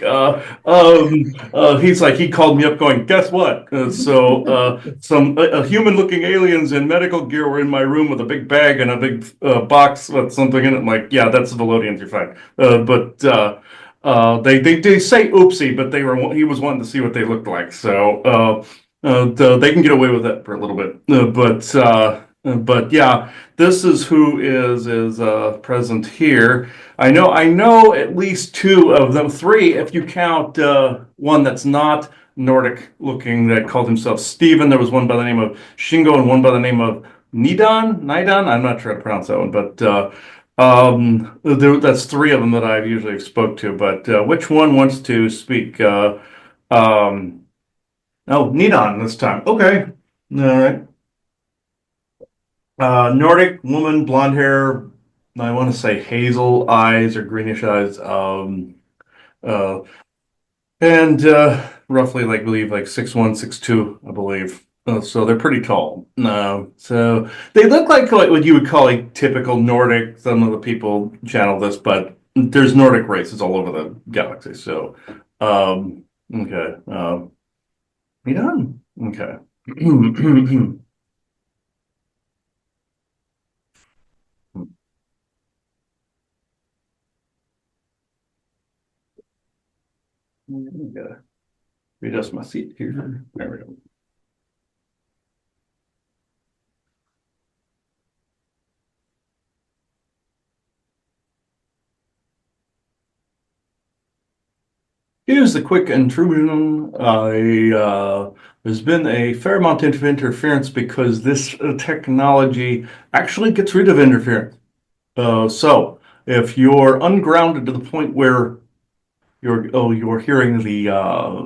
he's like, he called me up going, guess what? Some human-looking aliens in medical gear were in my room with a big bag and a big box with something in it. I'm like, yeah, that's the Velodians. You're fine. They say oopsie, but he was wanting to see what they looked like. So they can get away with that for a little bit. But yeah, this is who is present here. I know at least two of them, three if you count one that's not Nordic looking that called himself Stephen. There was one by the name of Shingo and one by the name of Nidon. I'm not sure how to pronounce that one, but that's three of them that I've usually spoke to. But which one wants to speak? Oh, Nidon this time. Okay, all right. Nordic woman, blonde hair. I want to say hazel eyes or greenish eyes. Uh, and roughly, like, believe like 6'1", 6'2", I believe. So they're pretty tall. So they look like what you would call a typical Nordic. Some of the people channel this, but there's Nordic races all over the galaxy. So, okay. You done? Okay. Gotta readjust my seat here. There we go. Here's the quick intrusion. There's been a fair amount of interference because this technology actually gets rid of interference. So if you're ungrounded to the point where you're hearing the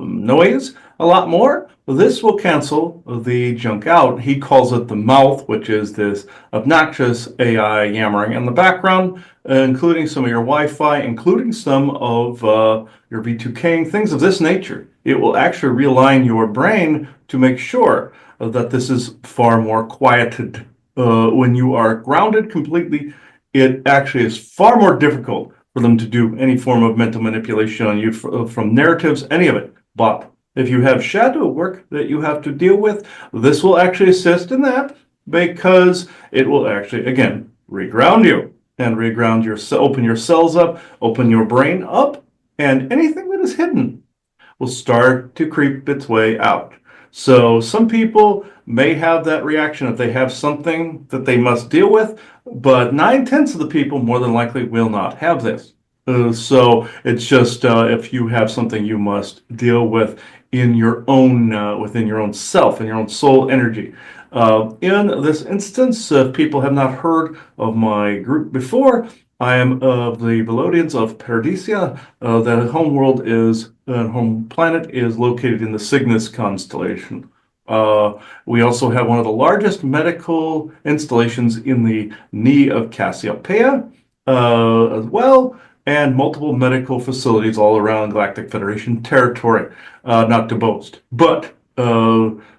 noise a lot more. This will cancel the junk out. He calls it the mouth, which is this obnoxious AI yammering in the background, including some of your Wi-Fi, including some of your V2K, things of this nature. It will actually realign your brain to make sure that this is far more quieted. When you are grounded completely, it actually is far more difficult for them to do any form of mental manipulation on you from narratives, any of it. But if you have shadow work that you have to deal with, this will actually assist in that, because it will actually, again, reground you and reground your, open your cells up, open your brain up, and anything that is hidden will start to creep its way out. So some people may have that reaction if they have something that they must deal with, but 9/10 of the people more than likely will not have this. So it's just if you have something you must deal with in your own, within your own self, in your own soul energy. In this instance, if people have not heard of my group before, I am of the Velodians of Paradisia. The home planet is located in the Cygnus constellation. We also have one of the largest medical installations in the knee of Cassiopeia as well, and multiple medical facilities all around Galactic Federation territory. Not to boast, but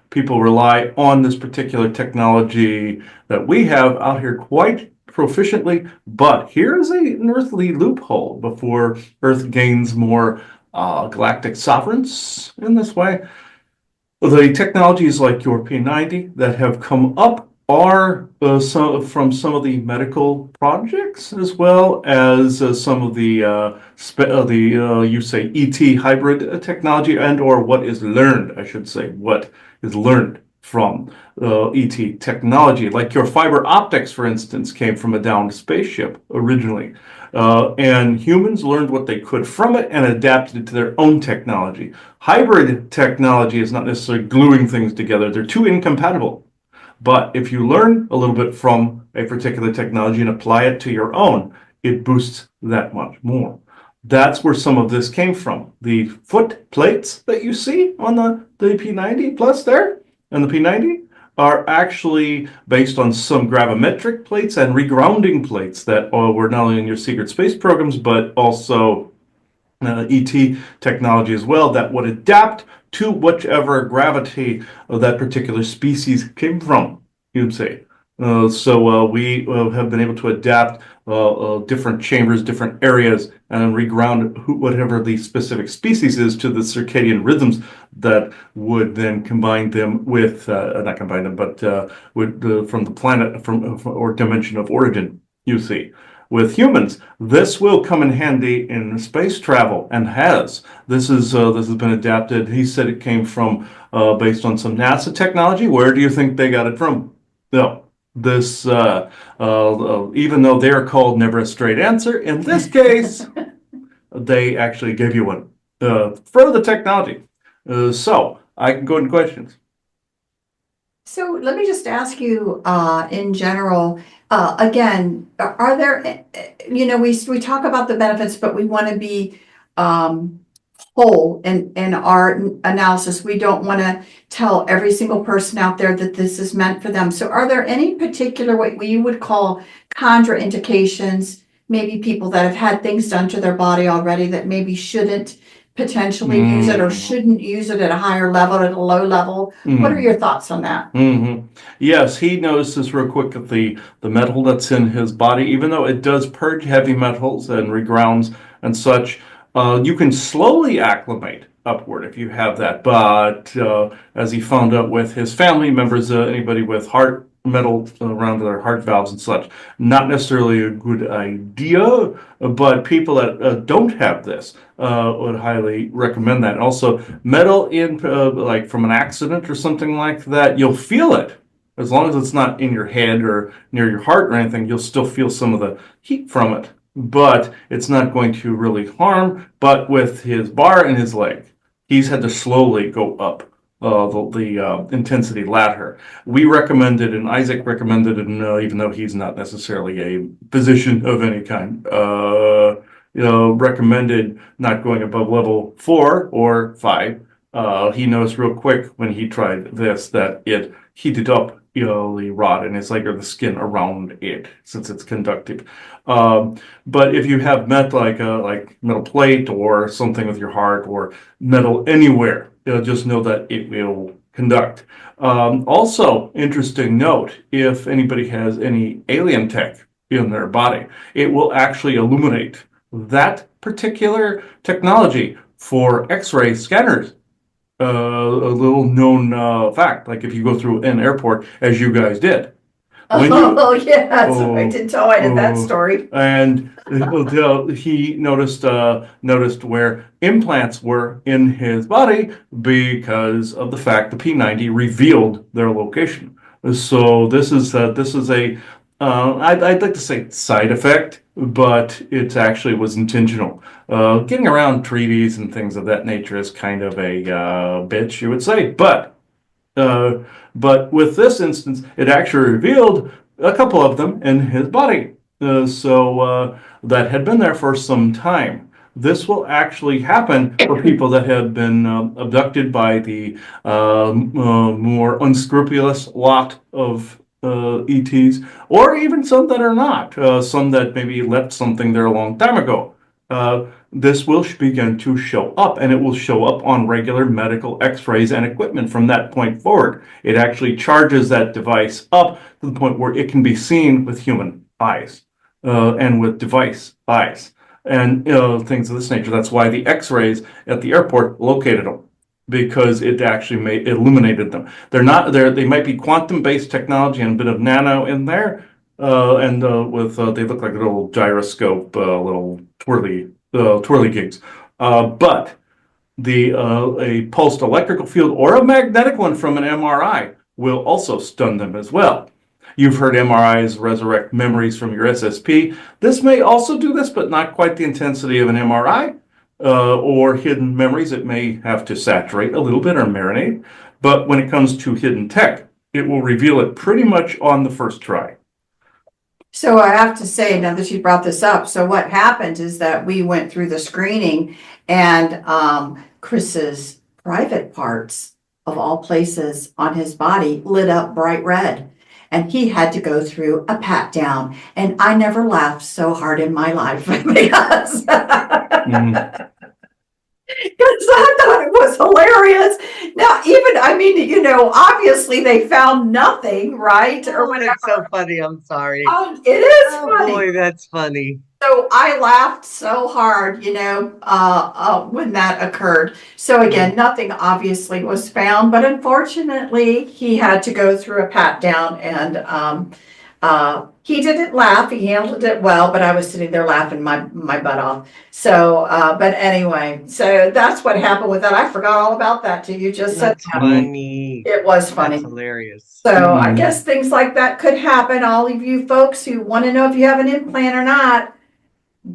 people rely on this particular technology that we have out here quite proficiently. But here is an earthly loophole before Earth gains more galactic sovereigns in this way. The technologies like your P90 that have come up are from some of the medical projects, as well as some of the you say ET hybrid technology, and or what is learned, I should say, what is learned from ET technology. Like your fiber optics, for instance, came from a downed spaceship originally. And humans learned what they could from it and adapted it to their own technology. Hybrid technology is not necessarily gluing things together. They're too incompatible. But if you learn a little bit from a particular technology and apply it to your own, it boosts that much more. That's where some of this came from. The foot plates that you see on the P90 Plus there and the P90 are actually based on some gravimetric plates and regrounding plates that were not only in your secret space programs, but also ET technology as well, that would adapt to whichever gravity that particular species came from, you'd say. So we have been able to adapt different chambers, different areas, and reground whatever the specific species is to the circadian rhythms that would then combine them with, not combine them, but from the planet or dimension of origin, you see. With humans, this will come in handy in space travel, and has. This has been adapted. He said it came from based on some NASA technology. Where do you think they got it from? No. This, even though they're called never a straight answer, in this case, they actually give you one for the technology. So I can go into questions. So let me just ask you, in general, again, are there, we talk about the benefits, but we want to be whole in our analysis. We don't want to tell every single person out there that this is meant for them. So are there any particular, what we would call contraindications, maybe people that have had things done to their body already that maybe shouldn't potentially use it or shouldn't use it at a higher level, at a low level? What are your thoughts on that? Yes, he notices real quick that the metal that's in his body, even though it does purge heavy metals and regrounds and such, you can slowly acclimate upward if you have that. But as he found out with his family members, anybody with heart metal around their heart valves and such, not necessarily a good idea, but people that don't have this would highly recommend that. Also, metal in like from an accident or something like that, you'll feel it. As long as it's not in your head or near your heart or anything, you'll still feel some of the heat from it, but it's not going to really harm. But with his bar and his leg, he's had to slowly go up the intensity ladder. We recommended, and Isaac recommended, and even though he's not necessarily a physician of any kind, recommended not going above level 4 or 5. He noticed real quick when he tried this that it heated up, the rod and it's like, or the skin around it, since it's conductive. But if you have metal, like metal plate or something with your heart or metal anywhere, just know that it will conduct. Also, interesting note, if anybody has any alien tech in their body, it will actually illuminate that particular technology for X-ray scanners. A little known fact, like if you go through an airport, as you guys did, when you Oh, yes, I oh, didn't tell I did that oh, story. and he noticed where implants were in his body because of the fact the P90 revealed their location. So this is a I'd like to say side effect, but it actually was intentional. Getting around treaties and things of that nature is kind of a bitch, you would say, uh, but with this instance, it actually revealed a couple of them in his body. So that had been there for some time. This will actually happen for people that have been abducted by the more unscrupulous lot of ETs, or even some that are not, some that maybe left something there a long time ago. This will begin to show up, and it will show up on regular medical x-rays and equipment from that point forward. It actually charges that device up to the point where it can be seen with human eyes and with device eyes and things of this nature. That's why the x-rays at the airport located them, because it actually illuminated them. They're not there. They might be quantum-based technology and a bit of nano in there, and with they look like a little gyroscope, little twirly gigs. But a pulsed electrical field or a magnetic one from an MRI will also stun them as well. You've heard MRIs resurrect memories from your SSP. This may also do this, but not quite the intensity of an MRI. Or hidden memories, it may have to saturate a little bit or marinate. But when it comes to hidden tech, it will reveal it pretty much on the first try. So I have to say, now that you brought this up, so what happened is that we went through the screening and Chris's private parts of all places on his body lit up bright red. And he had to go through a pat down. And I never laughed so hard in my life because Mhm. I thought it was hilarious. Now, obviously they found nothing, right? Or Oh, whatever. that's so funny. I'm sorry. It is Oh funny. boy, that's funny. So I laughed so hard, when that occurred. So again, nothing obviously was found, but unfortunately, he had to go through a pat down, and he didn't laugh. He handled it well, but I was sitting there laughing my butt off. So, but anyway, so that's what happened with that. I forgot all about that till you just said That's that. funny. It was funny. That's hilarious. So I guess things like that could happen. All of you folks who want to know if you have an implant or not,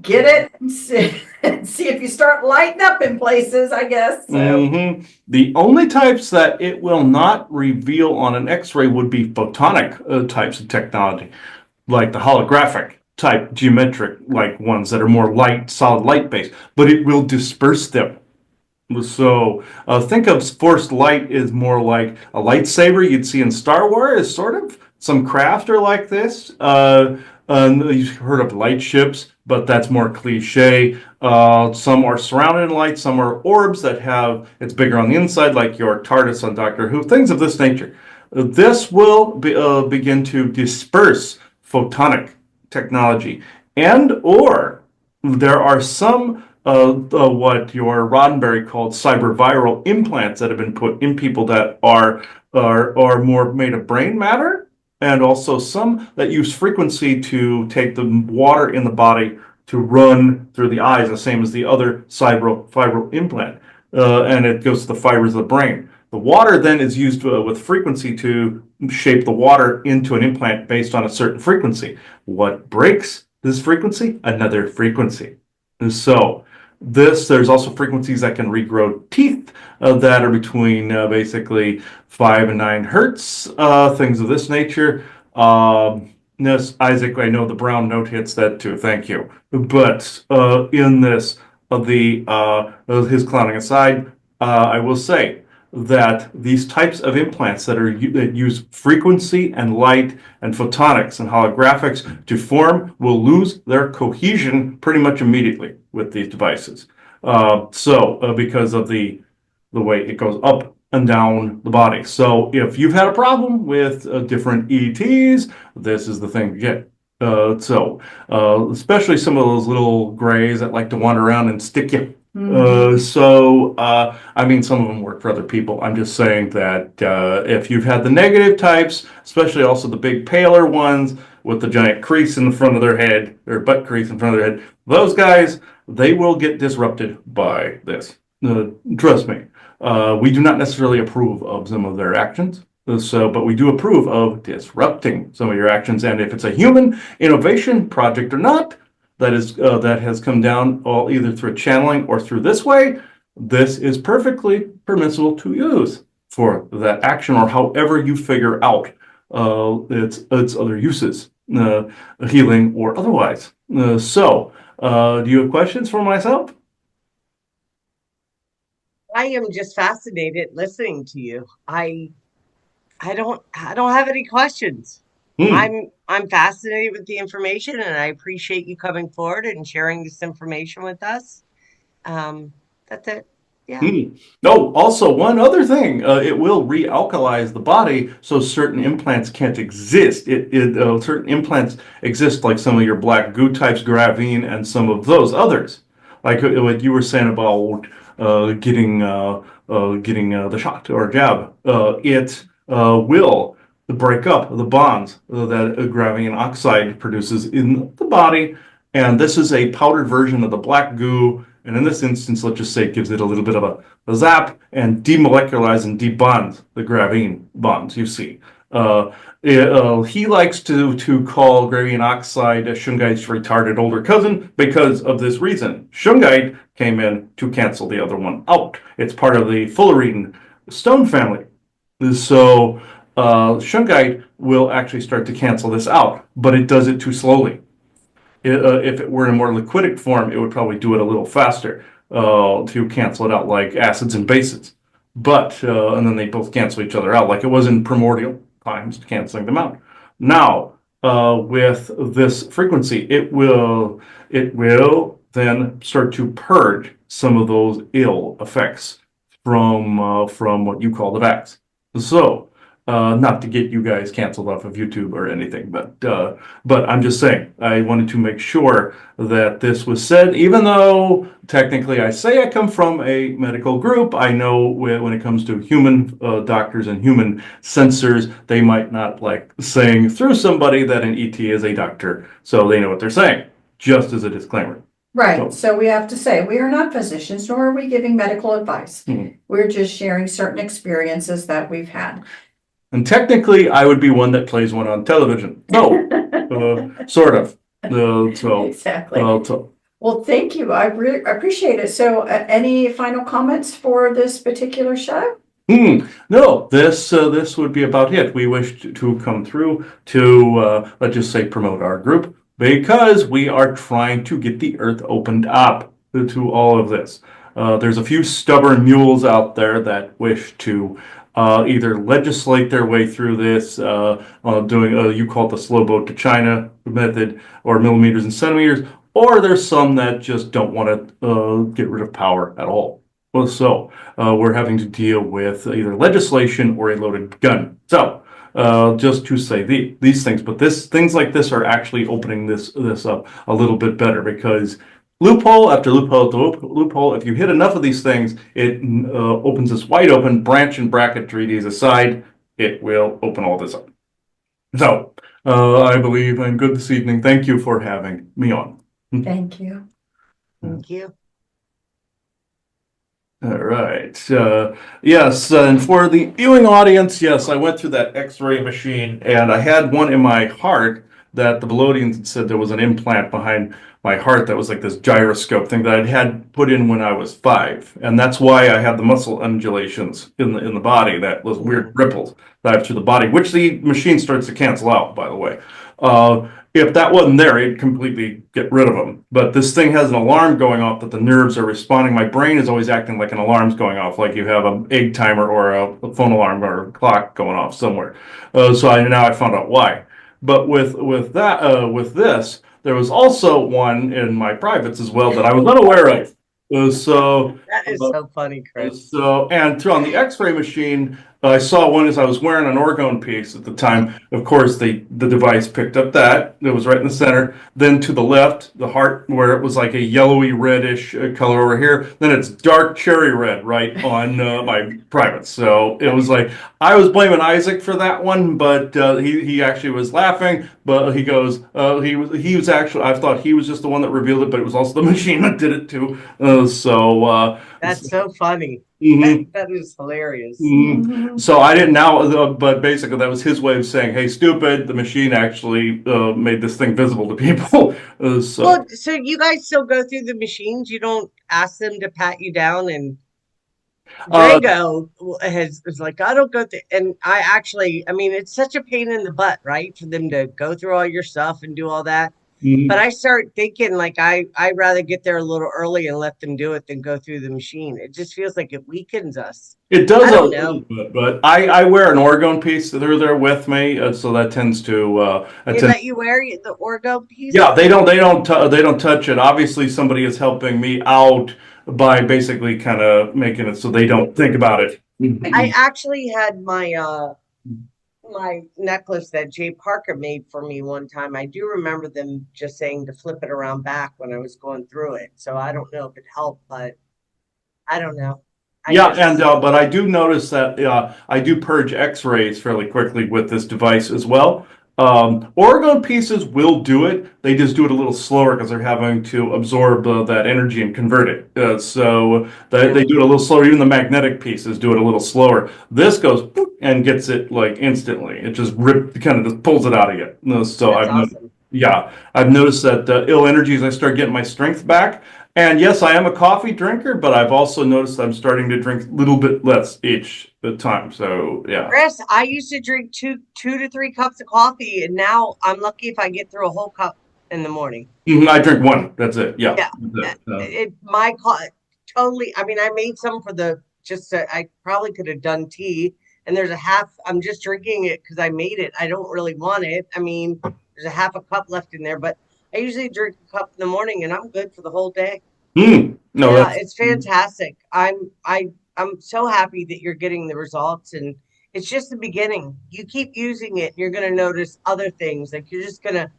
get it and see if you start lighting up in places, I guess. So. Mm-hmm. The only types that it will not reveal on an X-ray would be photonic types of technology, like the holographic type geometric like ones that are more solid light based, but it will disperse them. So think of forced light is more like a lightsaber you'd see in Star Wars, sort of some crafter like this. You've heard of light ships, but that's more cliche. Some are surrounded in light, some are orbs it's bigger on the inside, like your TARDIS on Doctor Who, things of this nature. This will begin to disperse photonic technology, and or there are some what your Roddenberry called cyberviral implants that have been put in people that are more made of brain matter, and also some that use frequency to take the water in the body to run through the eyes, the same as the other cyberviral implant, and it goes to the fibers of the brain. The water then is used with frequency to shape the water into an implant based on a certain frequency. What breaks this frequency? Another frequency. And so there's also frequencies that can regrow teeth that are between basically 5 and 9 hertz, things of this nature. Yes, Isaac, I know the brown note hits that too. Thank you. But in this, his clowning aside, I will say that these types of implants that use frequency and light and photonics and holographics to form will lose their cohesion pretty much immediately with these devices. Because of the way it goes up and down the body. So if you've had a problem with different ETs, this is the thing to get. Especially some of those little grays that like to wander around and stick you. I mean, some of them work for other people. I'm just saying that if you've had the negative types, especially also the big paler ones with the giant crease in the front of their head, or butt crease in front of their head, those guys, they will get disrupted by this. Trust me. We do not necessarily approve of some of their actions. But we do approve of disrupting some of your actions. And if it's a human innovation project or not, that has come down all either through channeling or through this way, this is perfectly permissible to use for that action or however you figure out its other uses, healing or otherwise. Do you have questions for myself? I am just fascinated listening to you. I don't have any questions. I'm fascinated with the information, and I appreciate you coming forward and sharing this information with us. That's it. Yeah. No, also one other thing, it will realkalize the body so certain implants can't exist. Certain implants exist like some of your black goo types, gravine, and some of those others. Like what you were saying about getting the shot or jab. It will break up the bonds that gravine oxide produces in the body. And this is a powdered version of the black goo. And in this instance, let's just say it gives it a little bit of a zap and demolecularize and debonds the gravine bonds, you see. He likes to call gravine oxide shungite's retarded older cousin because of this reason. Shungite came in to cancel the other one out. It's part of the fullerene stone family. So shungite will actually start to cancel this out, but it does it too slowly. If it were in a more liquidic form, it would probably do it a little faster to cancel it out, like acids and bases. And then they both cancel each other out, like it was in primordial times, canceling them out. Now, with this frequency, it will then start to purge some of those ill effects from what you call the vax. So, not to get you guys canceled off of YouTube or anything, but I'm just saying, I wanted to make sure that this was said, even though technically I say I come from a medical group, I know when it comes to human doctors and human sensors, they might not like saying through somebody that an ET is a doctor, so they know what they're saying, just as a disclaimer. Right, so we have to say, we are not physicians, nor are we giving medical advice. We're just sharing certain experiences that we've had. And technically, I would be one that plays one on television. No, sort of. Exactly. Well, thank you. I really appreciate it. So, any final comments for this particular show? No, this would be about it. We wish to come through to, let's just say, promote our group because we are trying to get the earth opened up to all of this. There's a few stubborn mules out there that wish to either legislate their way through this, doing you call it the slow boat to China method, or millimeters and centimeters, or there's some that just don't want to get rid of power at all. So we're having to deal with either legislation or a loaded gun. So just to say these things, but things like this are actually opening this up a little bit better because loophole after loophole after loophole. If you hit enough of these things, it opens this wide open branch and bracket treaties aside. It will open all this up. So I believe I'm good this evening. Thank you for having me on. Thank you. Thank you. All right. Yes, and for the viewing audience, yes, I went through that X-ray machine, and I had one in my heart that the Belodians said there was an implant behind my heart that was like this gyroscope thing that I'd had put in when I was 5, and that's why I had the muscle undulations in the body, that those weird ripples that I have through the body, which the machine starts to cancel out, by the way. If that wasn't there, it'd completely get rid of them. But this thing has an alarm going off that the nerves are responding. My brain is always acting like an alarm's going off, like you have an egg timer or a phone alarm or a clock going off somewhere. Now I found out why. But with this, there was also one in my privates as well that I was unaware of. That is so funny, Chris. And on the X-ray machine, I saw one as I was wearing an orgone piece at the time. Of course, the device picked up that. It was right in the center. Then to the left, the heart, where it was like a yellowy reddish color over here. Then it's dark cherry red right on my private. So it was like, I was blaming Isaac for that one, but he actually was laughing. But he goes, he was actually, I thought he was just the one that revealed it, but it was also the machine that did it too. That's so funny. Mhm. That is hilarious. So I didn't now, but basically that was his way of saying, "Hey, stupid! The machine actually made this thing visible to people." Well, so you guys still go through the machines? You don't ask them to pat you down? And Drago is like, I don't go through. And I mean, it's such a pain in the butt, right? For them to go through all your stuff and do all that. But I start thinking like I'd rather get there a little early and let them do it than go through the machine. It just feels like it weakens us. It does I a don't little know. bit, but I wear an orgone piece. They're there with me, so that tends to They let you wear the Orgo piece? yeah, they don't touch it. Obviously, somebody is helping me out by basically kind of making it so they don't think about it. I actually had my necklace that Jay Parker made for me one time. I do remember them just saying to flip it around back when I was going through it. So I don't know if it helped, but I don't know. Yeah, and but I do notice that I do purge X-rays fairly quickly with this device as well. Orgone pieces will do it. They just do it a little slower because they're having to absorb that energy and convert it. They do it a little slower. Even the magnetic pieces do it a little slower. This goes boop, and gets it like instantly. It just kind of just pulls it out of you. So That's awesome. I've noticed that ill energy as I start getting my strength back. And yes, I am a coffee drinker, but I've also noticed I'm starting to drink a little bit less each time. So yeah. Chris, I used to drink two to 3 cups of coffee, and now I'm lucky if I get through a whole cup in the morning. I drink one. That's it. Yeah. Yeah, That's it. totally. I mean, I made some for I probably could have done tea, and there's a half. I'm just drinking it because I made it. I don't really want it. I mean, there's a half a cup left in there, but I usually drink a cup in the morning, and I'm good for the whole day. No, Yeah, it's fantastic. I'm so happy that you're getting the results, and it's just the beginning. You keep using it, and you're going to notice other things. Like you're just going to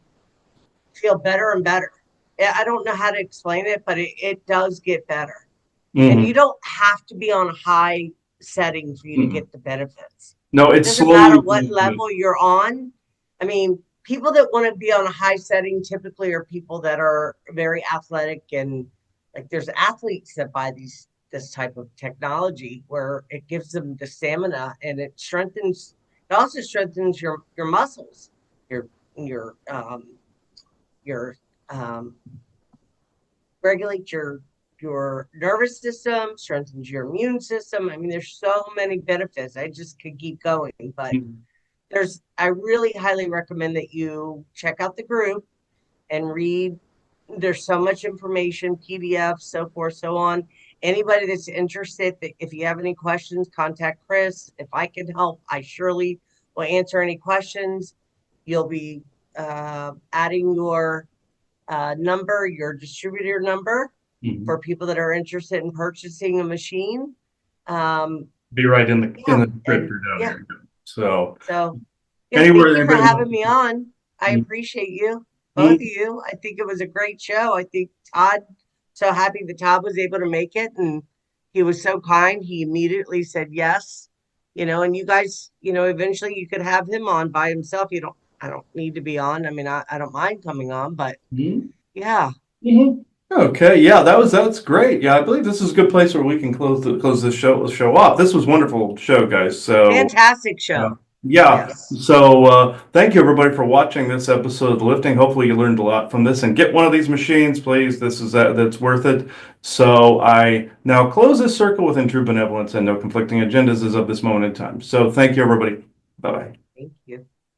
feel better and better. I don't know how to explain it, but it does get better. And you don't have to be on a high setting for you to get the benefits. No, It it's doesn't slowly. matter what level you're on. I mean, people that want to be on a high setting typically are people that are very athletic, and like there's athletes that buy this type of technology where it gives them the stamina, and it also strengthens your muscles, your your um your regulates your nervous system, strengthens your immune system. I mean, there's so many benefits. I just could keep going, but I really highly recommend that you check out the group and read. There's so much information, PDFs, so forth, so on. Anybody that's interested, if you have any questions, contact Chris. If I can help, I surely will answer any questions. You'll be adding your number, your distributor number for people that are interested in purchasing a machine. Be right in the descriptor down here. So thank you for having me on. I appreciate you, both of you. I think it was a great show. I think Todd, so happy that Todd was able to make it, and he was so kind. He immediately said yes. And you guys, eventually you could have him on by himself. I don't need to be on. I mean, I don't mind coming on, but yeah. Okay, yeah, that's great. Yeah, I believe this is a good place where we can close this show off. This was a wonderful show, guys. So fantastic show. Yeah. Yes. So thank you everybody for watching this episode of The Lifting. Hopefully you learned a lot from this, and get one of these machines, please. That's worth it. So I now close this circle within true benevolence and no conflicting agendas as of this moment in time. So thank you everybody. Bye-bye.